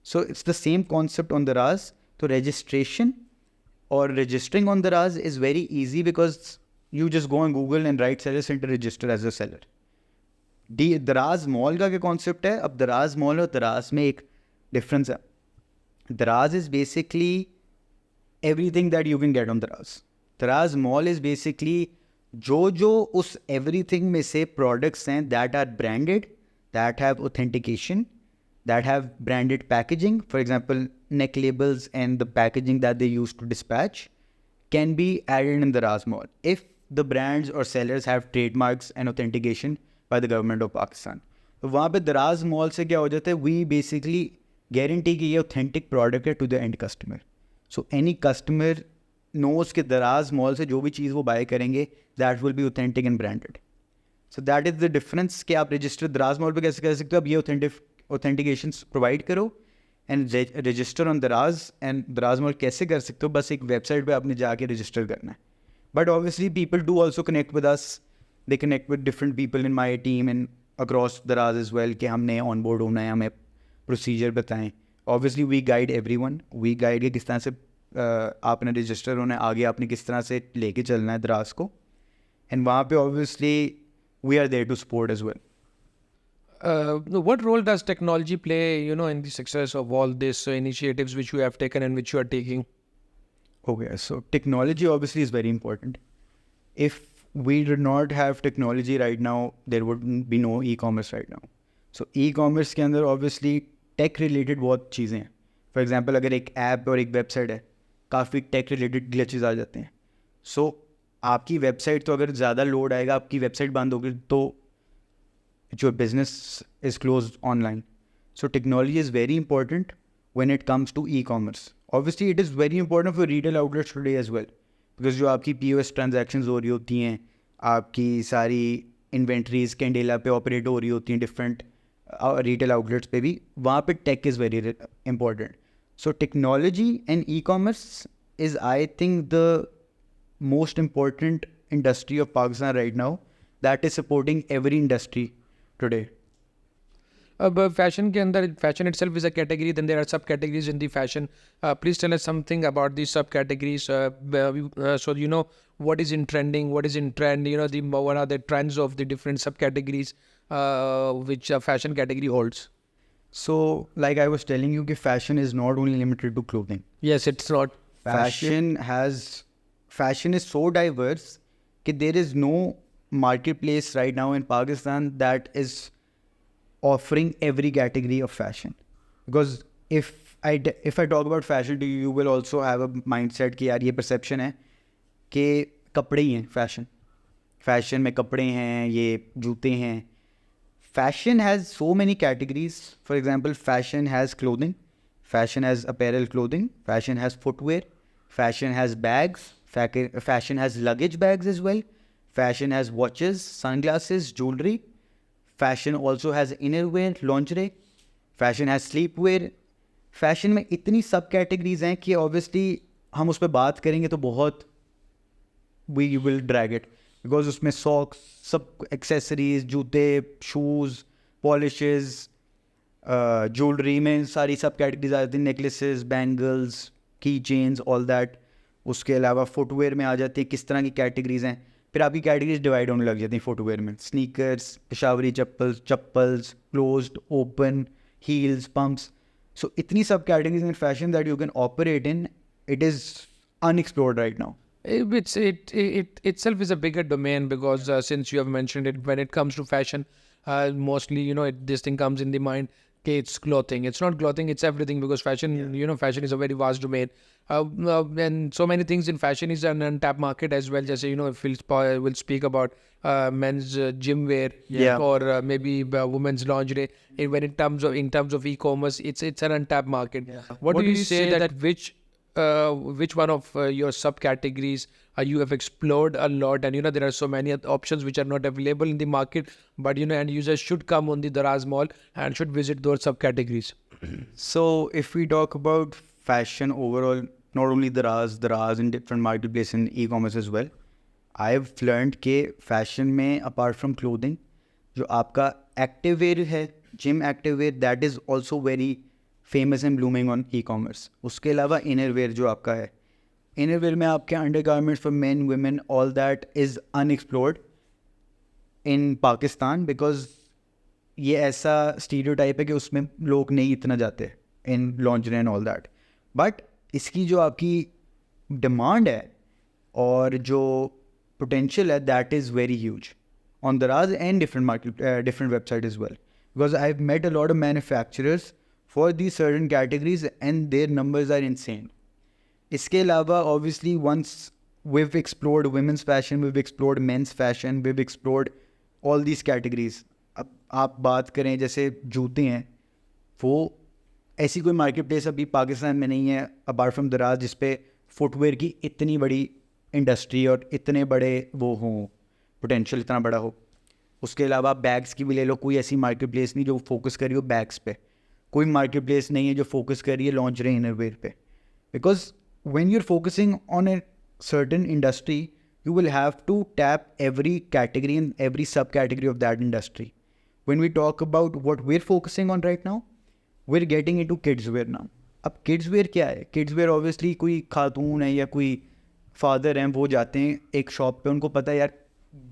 So it's the same concept on Daraz. So registration or registering on Daraz is very easy because you just go on Google and write Seller Center register as a seller. Daraz mall का क्या concept है? अब Daraz mall और Daraz में एक difference है. Daraz is basically everything that you can get on Daraz. Daraz mall is basically जो उस everything में से products हैं that are branded, that have authentication, that have branded packaging. For example, neck labels and the packaging that they use to dispatch can be added in the Daraz mall if the brands or sellers have trademarks and authentication by the government of Pakistan. तो वहाँ पे Daraz mall से क्या हो जाता है? We basically guarantee कि ये authentic product है to the end customer. So any customer knows कि Daraz mall से जो भी चीज़ वो buy करेंगे that will be authentic and branded. So that is the difference कि आप register Daraz mall पे कैसे कर सकते हो? अब ये authentications provide करो and register on Daraz and Daraz mall कैसे कर सकते हो? बस एक website पे आपने जाके register करना है. But obviously people do also connect with us. They connect with different people in my team and across Daraz as well कि हमने onboard होना है, हमें procedure बताएं. Obviously we guide everyone. We guide कि किस तरह से आपने रजिस्टर होना है, आगे आपने किस तरह से लेके चलना है Daraz को. एंड वहाँ पे obviously we are there to support as well. what role does technology play, in the success of all these initiatives which you have taken and which you are taking? Okay, so technology obviously is very important. If we did not have technology right now, there would be no e-commerce right now. So e-commerce के अंदर obviously tech related बहुत चीज़ें हैं. For example, अगर एक app और एक website है, काफ़ी tech related glitches आ जाते हैं. So आपकी website तो अगर ज़्यादा load आएगा, आपकी website बंद होगी तो your business is closed online. So technology is very important when it comes to e-commerce. Obviously, it is very important for retail outlets today as well. Because जो आपकी POS transactions हो रही होती हैं, आपकी सारी inventories कैंडेला पे operate हो रही होती हैं different retail outlets पे भी, वहाँ पे tech is very important. So technology and e-commerce is, I think, the most important industry of Pakistan right now that is supporting every industry today. But fashion के अंदर, fashion itself is a category, then there are subcategories in the fashion. Please tell us something about these subcategories. So what is in trending, what is in trend, what are the trends of the different subcategories which a fashion category holds. So like I was telling you, fashion is not only limited to clothing. Yes, it's not. Fashion is so diverse that there is no marketplace right now in Pakistan that is offering every category of fashion. Because if I talk about fashion, you will also have a mindset कि यार ये perception है कि कपड़े ही हैं fashion में कपड़े हैं, ये जूते हैं. Fashion has so many categories. For example, fashion has clothing, fashion has apparel clothing, fashion has footwear, fashion has bags, fashion has luggage bags as well, fashion has watches, sunglasses, jewelry. Fashion also has innerwear, lingerie. Fashion has sleepwear. Fashion में इतनी सब categories हैं कि obviously हम उस पर बात करेंगे तो बहुत we will drag it. Because उसमें socks, सब accessories, जूते, shoes, polishes, jewelry में सारी सब कैटेगरीज आ जाती हैं. Necklaces, bangles, key chains, all that. उसके अलावा फुटवेयर में आ जाती है किस तरह की कैटेगरीज हैं. फिर आपकी कैटेगरीज डिवाइड होने लग जाती हैं फुटवेयर में. Sneakers, Peshawari chappals, closed, open, heels, pumps. So इतनी सब categories in fashion that you can operate in. It is unexplored right now. It itself is a bigger domain because since you have mentioned it, when it comes to fashion, mostly this thing comes in the mind. Okay, it's clothing. It's not clothing. It's everything because fashion. Fashion is a very vast domain, and so many things in fashion is an untapped market as well. Just if we'll speak about men's gym wear, or maybe women's lingerie. When in terms of e-commerce, it's an untapped market. Yeah. What do you say that which one of your subcategories you have explored a lot, and there are so many options which are not available in the market, but and users should come on the Daraz mall and should visit those subcategories. So if we talk about fashion overall, not only Daraz in different marketplaces in e-commerce as well, I've learned कि fashion में apart from clothing, जो आपका active wear है, gym active wear, that is also very famous and blooming on e-commerce. उसके अलावा inner wear जो आपका है, inner wear में आपके undergarments for men, women, all that is unexplored in Pakistan because ये ऐसा stereotype है कि उसमें लोग नहीं इतना जाते in lingerie and all that. But इसकी जो आपकी demand है और जो potential है, that is very huge on Daraz and different websites as well. Because I've met a lot of manufacturers for these certain categories and their numbers are insane. इसके अलावा obviously once we've explored women's fashion, we've explored men's fashion, we've explored all these categories. अब आप बात करें जैसे जूते हैं, वो ऐसी कोई मार्केट प्लेस अभी पाकिस्तान में नहीं है अपार्ट फ्रॉम दराज जिस पे फुटवेयर की इतनी बड़ी इंडस्ट्री और इतने बड़े वो हों, पोटेंशियल इतना बड़ा हो. उसके अलावा बैग्स की भी ले लो, कोई ऐसी मार्केट प्लेस नहीं जो फोकस कर रही हो बैग्स पे. कोई मार्केट प्लेस नहीं है जो फोकस कर रही है लॉन्जरी इनरवेयर पे. Because when you're focusing on a certain industry, you will have to tap every category and every subcategory of that industry. When we talk about what we're focusing on right now, we're getting into kids wear now. अब kids wear क्या है? Kids wear obviously कोई खातून है या कोई father हैं, वो जाते हैं एक शॉप पे, उनको पता है यार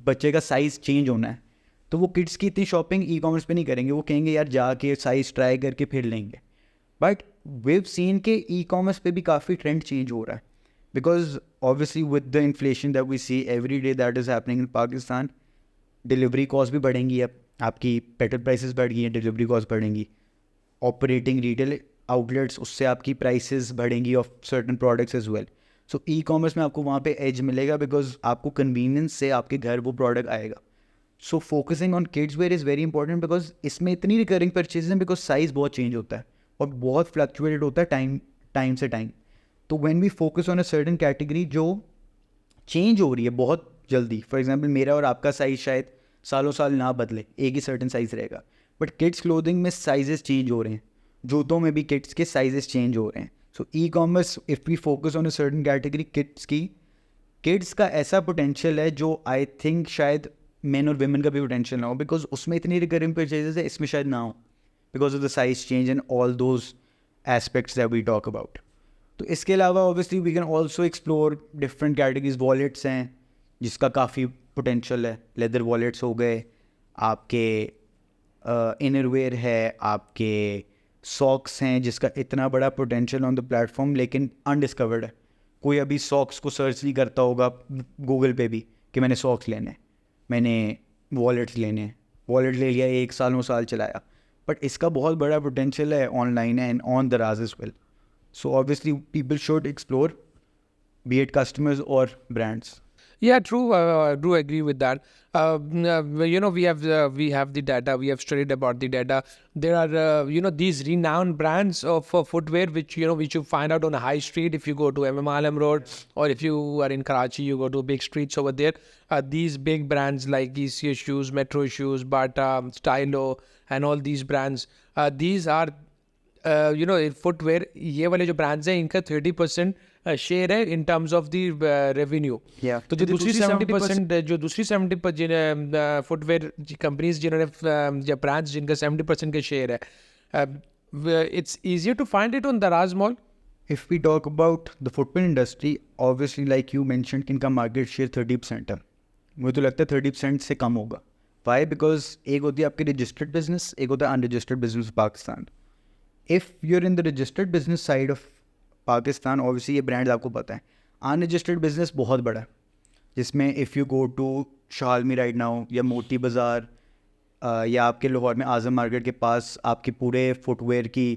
बच्चे का साइज़ चेंज होना है, तो वो किड्स की इतनी शॉपिंग ई कॉमर्स पे नहीं करेंगे, वो कहेंगे यार जाके साइज़ ट्राई करके फिर लेंगे. बट we've seen के ई कॉमर्स पे भी काफ़ी ट्रेंड चेंज हो रहा है, because obviously with the inflation that we see every day that is happening in Pakistan, delivery cost भी बढ़ेंगी. अब आपकी पेट्रोल प्राइसेस बढ़ गई हैं, डिलीवरी कॉस्ट बढ़ेंगी. ऑपरेटिंग रिटेल आउटलेट्स, उससे आपकी प्राइसेस बढ़ेंगी of certain products as well. So e commerce में आपको वहाँ पे एज मिलेगा, बिकॉज आपको कन्वीनियंस से आपके घर वो प्रोडक्ट आएगा. So focusing on kids wear is very important, because इसमें इतनी रिकरिंग परचेज हैं, बिकॉज साइज़ बहुत चेंज होता है और बहुत फ्लक्चुएटेड होता है टाइम से टाइम. तो when we focus on a certain category जो चेंज हो रही है बहुत जल्दी, फॉर एग्जांपल मेरा और आपका साइज़ शायद सालों साल ना बदले, एक ही सर्टन साइज़ रहेगा, बट किड्स क्लोथिंग में साइजेस चेंज हो रहे हैं, जूतों में भी किड्स के साइजेस चेंज हो रहे हैं. So e commerce if we focus on a certain category kids का ऐसा पोटेंशियल है जो आई थिंक शायद मेन और वेमेन का भी पोटेंशियल ना हो, बिकॉज उसमें इतनी रिकरिंग परचेजेस है, इसमें शायद ना हो, because of the size change and all those aspects that we talk about. तो इसके अलावा obviously we can also explore different categories. Wallets हैं जिसका काफ़ी पोटेंशियल है, लेदर वॉलेट्स हो गए, आपके इनरवेयर है, आपके सॉक्स हैं जिसका इतना बड़ा पोटेंशियल ऑन द प्लेटफॉर्म लेकिन अनडिस्कवर्ड है. कोई अभी सॉक्स को सर्च नहीं करता होगा गूगल पे भी कि मैंने सॉक्स लेने हैं, मैंने वॉलेट्स लेने हैं. वॉलेट ले लिया, 1 साल चलाया, बट इसका बहुत बड़ा पोटेंशियल है online and on Daraz as well. So obviously people should explore, be it customers और brands. Yeah, true. I do agree with that. We have the data. We have studied about the data. There are these renowned brands of footwear which you find out on a high street. If you go to Alam Road, or if you are in Karachi, you go to big streets over there. These big brands like ECA shoes, Metro shoes, Bata, Stylo, and all these brands. These are footwear. ये वाले जो brands हैं इनका 30% share है in terms of the revenue. तो जो दूसरी 70% जो दूसरी 70% फुटवेयर कंपनीज जिन्होंने या ब्रांड्स जिनका 70% का शेयर है, it's easier to find it on Daraz mall. If we talk about the footwear industry, obviously like you mentioned कि इनका मार्केट शेयर 30% है. मुझे तो लगता है 30% से कम होगा. Why? Because एक होती है आपकी रजिस्टर्ड बिजनेस, एक होता है unregistered business Pakistan. If you're in the registered business side of Pakistan, obviously ये ब्रांड आपको पता है. अनरजिस्टर्ड बिजनेस बहुत बड़ा है, जिसमें if you go to Shalmi right now या मोती बाज़ार या आपके लाहौर में आज़म मार्केट के पास आपके पूरे फुटवेयर की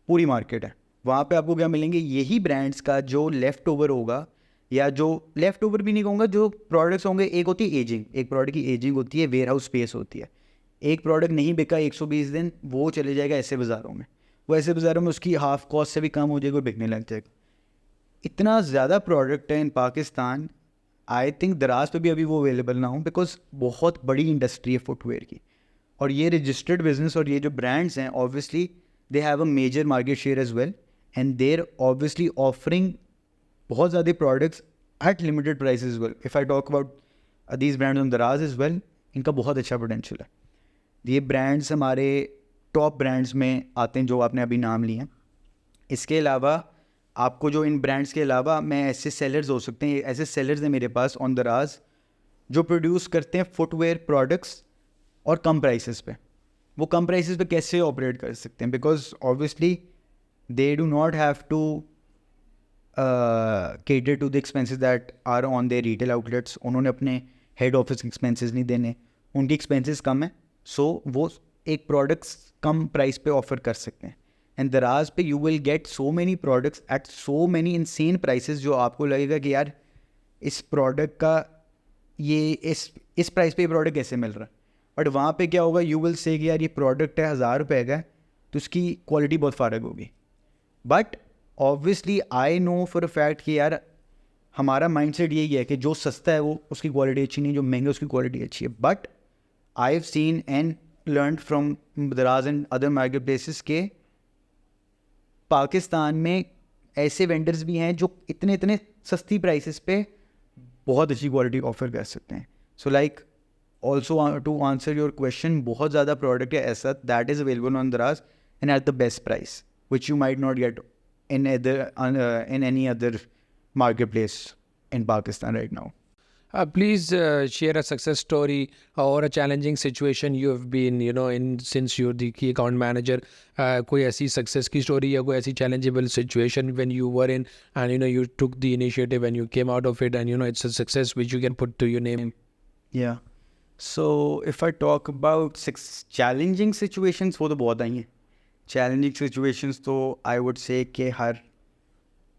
पूरी मार्केट है. वहाँ पे आपको क्या मिलेंगे, यही ब्रांड्स का जो लेफ़्ट ओवर होगा, या जो लेफ़्ट ओवर भी नहीं कहूँगा, जो प्रोडक्ट्स होंगे. एक होती है एजिंग, एक प्रोडक्ट की एजिंग होती है, वेयर हाउस स्पेस होती है. एक प्रोडक्ट नहीं बिका 120 दिन, वो चले जाएगा ऐसे बाज़ारों में, वो ऐसे बाज़ारों में उसकी हाफ कॉस्ट से भी कम हो जाएगा और बिकने लग जाएगा. इतना ज़्यादा प्रोडक्ट है इन पाकिस्तान. आई थिंक दराज पे भी अभी वो अवेलेबल ना हो, बिकॉज बहुत बड़ी इंडस्ट्री है फुटवेयर की. और ये रजिस्टर्ड बिजनेस और ये जो ब्रांड्स हैं, obviously they have a major market share as well, and they're obviously offering बहुत ज़्यादा products at limited price as well. If I talk about these brands on Daraz as well, इनका बहुत अच्छा potential है. ये ब्रांड्स हमारे top brands में आते हैं जो आपने अभी नाम लिए हैं. इसके अलावा आपको जो इन ब्रांड्स के अलावा मैं ऐसे सेलर्स हो सकते हैं, ऐसे सेलर्स हैं मेरे पास ऑन दराज जो प्रोड्यूस करते हैं फुटवेयर प्रोडक्ट्स और कम प्राइसेस पे. वो कम प्राइसेस पे कैसे ऑपरेट कर सकते हैं, because obviously they do not have to cater to the expenses that are on their retail outlets. उन्होंने अपने हेड ऑफिस एक्सपेंसेस नहीं देने, उनकी एक्सपेंसेस कम है, सो वो एक प्रोडक्ट्स कम प्राइस पे ऑफर कर सकते हैं. एंड दराज पे you will get so many products at so many insane prices, जो आपको लगेगा कि यार इस प्रोडक्ट का ये इस प्राइस पे ये प्रोडक्ट कैसे मिल रहा है. बट वहाँ पे क्या होगा, यू विल से कि यार ये प्रोडक्ट है 1000 रुपये का, तो उसकी क्वालिटी बहुत फ़र्क होगी. But obviously I know for a fact कि यार हमारा माइंडसेट यही है कि जो सस्ता है वो उसकी क्वालिटी अच्छी नहीं, जो महंगा उसकी क्वालिटी अच्छी है. But I have seen and learn from दराज एंड अदर मार्केट प्लेसेस के पाकिस्तान में ऐसे वेंडर्स भी हैं जो इतने सस्ती प्राइसेस पे बहुत अच्छी क्वालिटी ऑफर कर सकते हैं. So like also to answer your question, बहुत ज़्यादा प्रोडक्ट है ऐसा that is available on Daraz and at the best price which you might not get in any other marketplace in Pakistan right now. Please share a success story or a challenging situation you have been, in since you're the key account manager. कोई ऐसी success की story या कोई ऐसी challengeable situation when you were in, and you took the initiative and you came out of it, and it's a success which you can put to your name. Yeah. So if I talk about challenging situations, वो तो बहुत आई हैं. Challenging situations तो I would say कि हर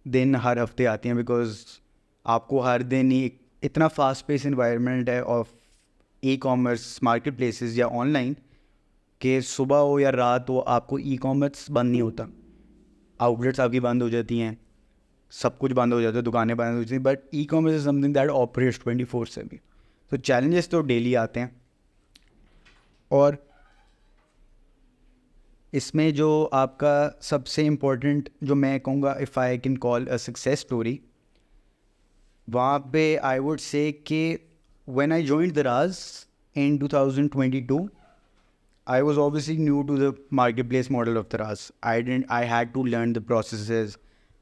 दिन हर हफ्ते आती हैं, because आपको हर दिन ही इतना फास्ट पेस इन्वायरमेंट है of E commerce market places या ऑनलाइन कि सुबह हो या रात हो आपको ई कॉमर्स बंद नहीं होता. आउटलेट्स आपकी बंद हो जाती हैं, सब कुछ बंद हो जाता है, दुकानें बंद हो जाती हैं, but e commerce is something that operates 24/7. तो चैलेंजेस तो डेली आते हैं. और इसमें जो आपका सबसे इम्पोर्टेंट जो मैं कहूँगा if I can call a success story, वहाँ पे आई वुड से कि व्हेन आई जॉइंड दराज इन 2022, I was obviously new to the marketplace model of Daraz. I had to learn the processes.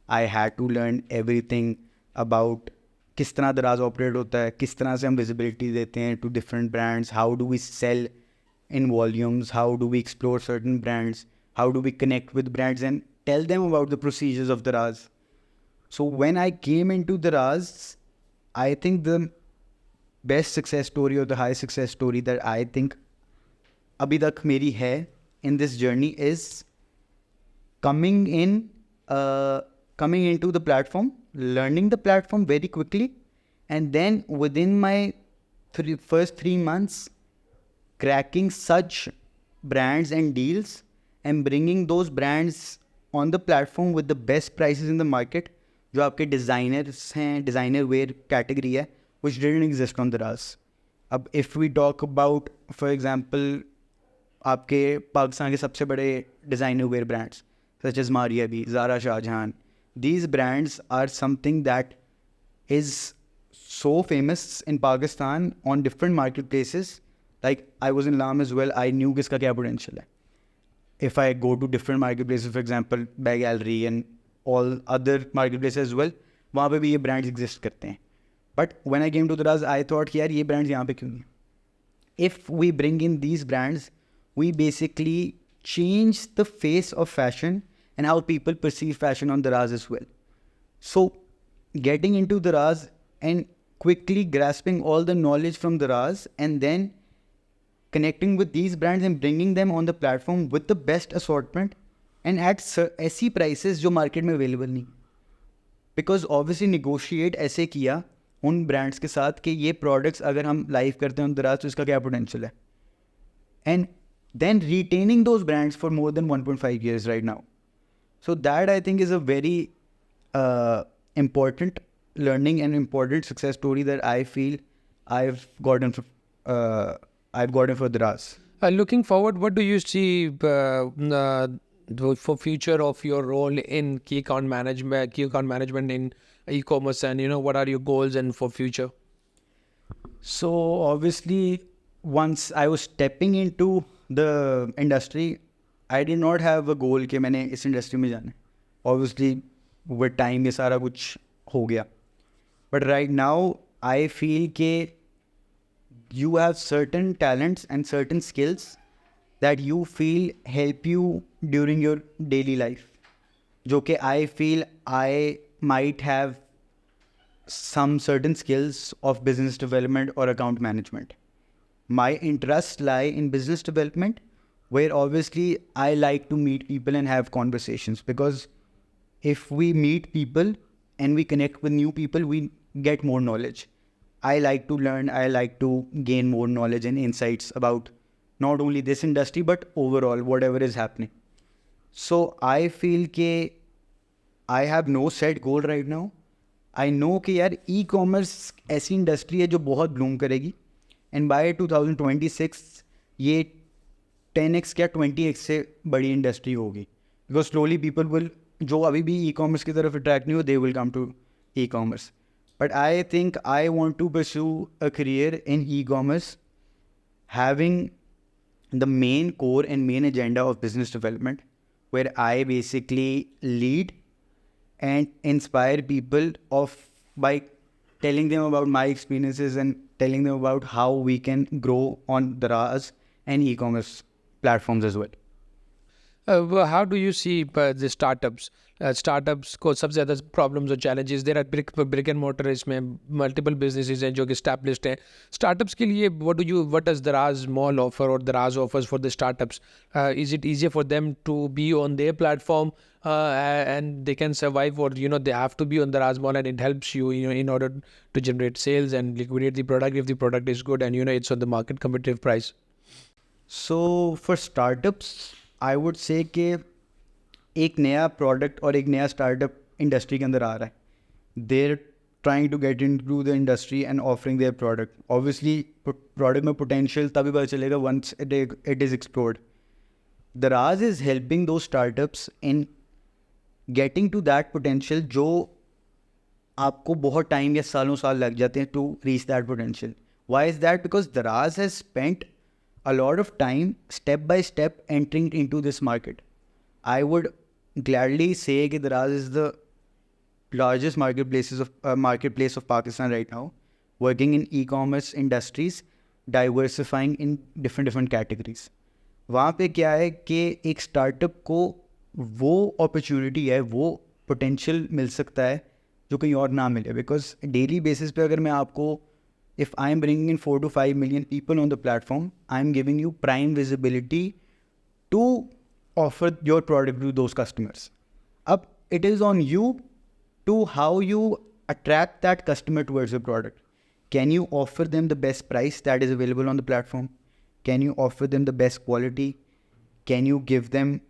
I had to learn everything about किस तरह Daraz operate होता है, किस तरह से हम visibility देते हैं to different brands, how do we sell in volumes, how do we explore certain brands, how do we connect with brands and tell them about the procedures of Daraz. So when I came into Daraz, I think the best success story or the high success story that I think अभी तक मेरी है in this journey is coming into the platform, learning the platform very quickly, and then within my first 3 months cracking such brands and deals and bringing those brands on the platform with the best prices in the market, जो आपके designers हैं, designer wear category है, which didn't exist on Daraz. अब if we talk about, for example, आपके पाकिस्तान के सबसे बड़े designer wear brands such as Maria B, Zara, Shahjahan, these brands are something that is so famous in Pakistan on different market places. Like I was in लाम as well, I knew किसका क्या potential है. If I go to different market places, for example bag gallery and all other market places as well, वहाँ पर भी ये brands exist करते हैं. But when I came to दराज आई थॉट कि यार ये ब्रांड्स यहाँ पे क्यों नहीं. If we bring in these brands, we basically change the face of fashion and how people perceive fashion on Daraz as well. So getting into Daraz and quickly grasping all the knowledge from Daraz and then connecting with these brands and bringing them on the platform with the best assortment and at ऐसी prices जो market में available नहीं. Because obviously negotiate ऐसे किया उन brands के साथ कि ये products अगर हम live करते हैं on Daraz तो इसका क्या potential है. And then retaining those brands for more than 1.5 years right now. So that I think is a very important learning and important success story that I feel I've gotten for Daraz. Looking forward, what do you see for future of your role in key account management in e-commerce, and what are your goals and for future? So obviously, once I was stepping into the industry, I did not have a goal कि मैंने इस industry में जाना है. Obviously, with time ये सारा कुछ हो गया. But right now, I feel कि you have certain talents and certain skills that you feel help you during your daily life. जो कि I feel I might have some certain skills of business development or account management. My interests lie in business development, where obviously I like to meet people and have conversations, because if we meet people and we connect with new people, we get more knowledge. I like to learn, I like to gain more knowledge and insights about not only this industry, but overall, whatever is happening. So I feel that I have no set goal right now. I know कि यार e-commerce ऐसी industry है जो बहुत bloom करेगी. And by 2026 ये 10x क्या 20x से बड़ी इंडस्ट्री होगी. Because slowly people will, जो अभी भी e-commerce की तरफ attract नहीं हो, they will come to e-commerce. But I think I want to pursue a career in e-commerce, having the main core and main agenda of business development, where I basically lead and inspire people by telling them about my experiences and telling them about how we can grow on Daraz and e-commerce platforms as well. Well, how do you see the startups? Startups को सबसे ज़्यादा problems और challenges there are brick and mortar इसमें multiple businesses हैं जो कि established हैं. Startups के लिए what does Daraz Mall offer or Daraz offers for the startups? Is it easier for them to be on their platform and they can survive, or they have to be on Daraz Mall and it helps you, in order to generate sales and liquidate the product if the product is good and it's on the market competitive price? So for startups, I would say कि एक नया product और एक नया startup industry के अंदर आ रहा है. They're trying to get in to the industry and offering their product. Obviously product में पोटेंशियल तभी पता चलेगा once it is explored. Daraz is helping those startups in getting to that potential जो आपको बहुत टाइम या सालों साल लग जाते हैं to reach that potential. Why is that? Because Daraz has spent a lot of time step by step entering into this market. I would gladly say that Daraz is the largest marketplace of Pakistan right now, working in e-commerce industries, diversifying in different categories. वहाँ पे क्या है कि एक startup को वो opportunity है, वो पोटेंशियल मिल सकता है जो कहीं और ना मिले. बिकॉज डेली बेसिस पे अगर मैं आपको if I am bringing in 4 to 5 million people on the platform, I am giving you prime visibility to offer your product to those customers. Up, it is on you to how you attract that customer towards your product. Can you offer them the best price that is available on the platform? Can you offer them the best quality? Can you give them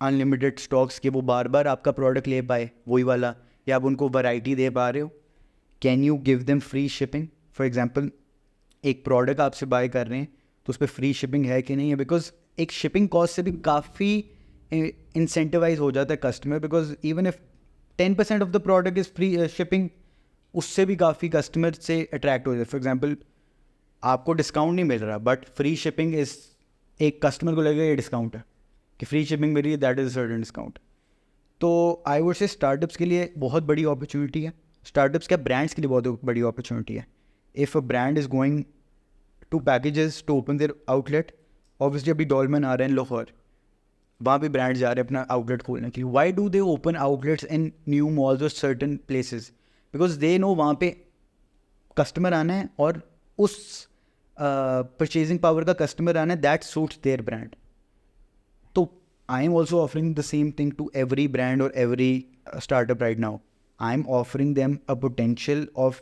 unlimited stocks कि वो बार बार आपका product ले पाए वही वाला, या आप उनको वैरायटी दे पा रहे हो? Can you give them free shipping? For example एक प्रोडक्ट आपसे बाय कर रहे हैं तो उस पर फ्री शिपिंग है कि नहीं है. बिकॉज एक शिपिंग कॉस्ट से भी काफ़ी इंसेंटिवाइज हो जाता है customer. Because even if 10% of the product is free shipping, उससे भी काफ़ी कस्टमर से अट्रैक्ट हो जाए. फॉर एग्जाम्पल आपको डिस्काउंट नहीं मिल रहा बट फ्री शिपिंग इज़, एक कस्टमर को लगेगा ये डिस्काउंट है कि फ्री शिपिंग मिल रही है, दैट इज़ सर्टेन डिस्काउंट. तो आई वुड से स्टार्टअप्स के लिए बहुत बड़ी अपॉर्चुनिटी है. स्टार्टअप्स क्या, ब्रांड्स के लिए बहुत बड़ी अपॉर्चुनिटी है. If a brand is going to packages to open their outlet, obviously अभी डॉलमन आ रहे हैं लाहौर, वहाँ पे ब्रांड जा रहे हैं अपना आउटलेट खोलने के लिए. Why do they open outlets in new malls or certain places? Because they know वहाँ पे कस्टमर आना है और उस परचेजिंग पावर का कस्टमर आना है, that suits their brand. तो I am also offering the same thing to every brand or every startup right now. I am offering them a potential of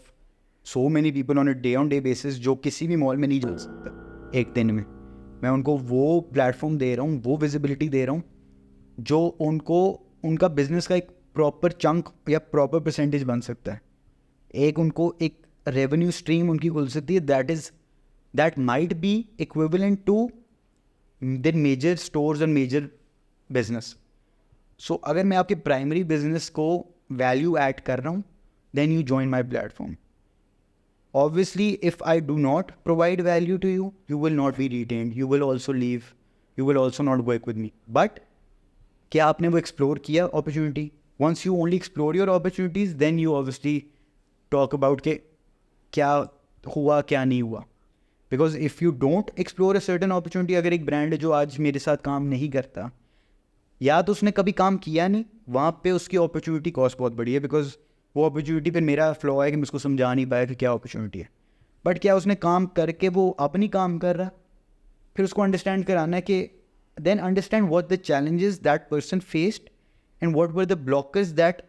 so many people on a day on day basis जो किसी भी mall में नहीं जा सकता एक दिन में. मैं उनको वो प्लेटफॉर्म दे रहा हूँ, वो विजिबिलिटी दे रहा हूँ जो उनको उनका बिजनेस का एक प्रॉपर चंक या प्रॉपर परसेंटेज बन सकता है. एक उनको एक रेवेन्यू स्ट्रीम उनकी खुल सकती है that might be equivalent to their major stores और मेजर बिजनेस. सो अगर मैं आपके प्राइमरी बिजनेस को वैल्यू ऐड कर रहा हूँ, then you join my platform. Obviously, if I do not provide value to you, you will not be retained. You will also leave. You will also not work with me. But क्या आपने वो explore किया opportunity? Once you only explore your opportunities, then you obviously talk about के क्या हुआ क्या नहीं हुआ. Because if you don't explore a certain opportunity, अगर एक brand है जो आज मेरे साथ काम नहीं करता, या तो उसने कभी काम किया नहीं, वहाँ पे उसकी opportunity cost बहुत बड़ी है. Because वो अपॉर्चुनिटी पर मेरा फ्लॉ है कि मैं उसको समझा नहीं पाया कि क्या अपॉर्चुनिटी है. बट क्या उसने काम करके वो अपनी काम कर रहा, फिर उसको अंडरस्टैंड कराना है कि then understand what the challenges that person faced and what were the blockers that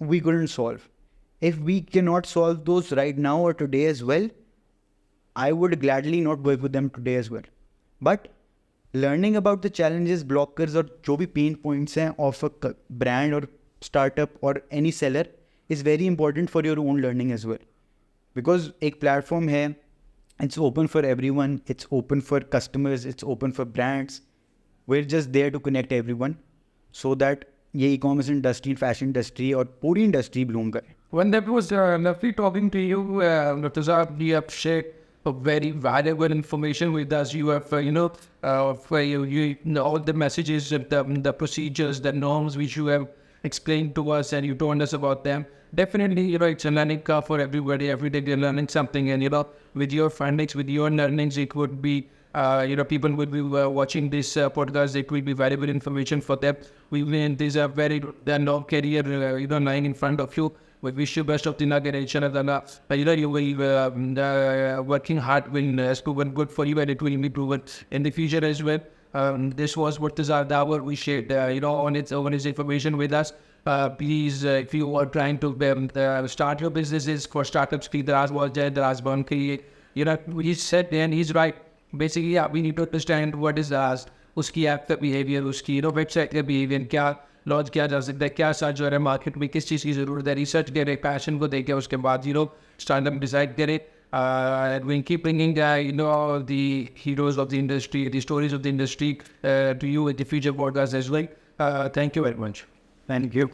we couldn't solve. If we can not solve those right now और today as well, I would gladly not work with them today as well. But learning about the challenges, blockers और जो भी pain points हैं of a brand और startup और any seller is very important for your own learning as well. Because एक platform है, it's open for everyone, it's open for customers, it's open for brands. We're just there to connect everyone so that ये e-commerce industry, fashion industry और पूरी industry bloom करे. When that was lovely talking to you, Murtaza, you have shared a very valuable information with us. You have, for you know, all the messages, the procedures, the norms which you have explained to us and you told us about them. definitely, it's a learning curve for everybody. Every day they're learning something, and with your findings, with your learnings, it would be, people would be watching this podcast. It will be valuable information for them. These are they're long career, lying in front of you. We wish you best of the luck and inshallah, you will working hard will proven good for you, and it will be proven in the future as well. This was Murtaza Daver. We shared, on his information with us. Please, if you are trying to start your businesses for startups, Daraz was there, Daraz Ban Kriye. He said, and he's right. Basically, yeah, we need to understand what is Daraz, uski app का behavior, uski website का behavior, क्या launch किया जा सकता है, क्या साथ जो है मार्केट में किस चीज़ की ज़रूरत है, रिसर्च करें, पैशन को देखें, उसके बाद स्टार्टअप डिसाइड करें. And we keep bringing the heroes of the industry, the stories of the industry to you in the future podcast as well. Thank you very much. Thank you.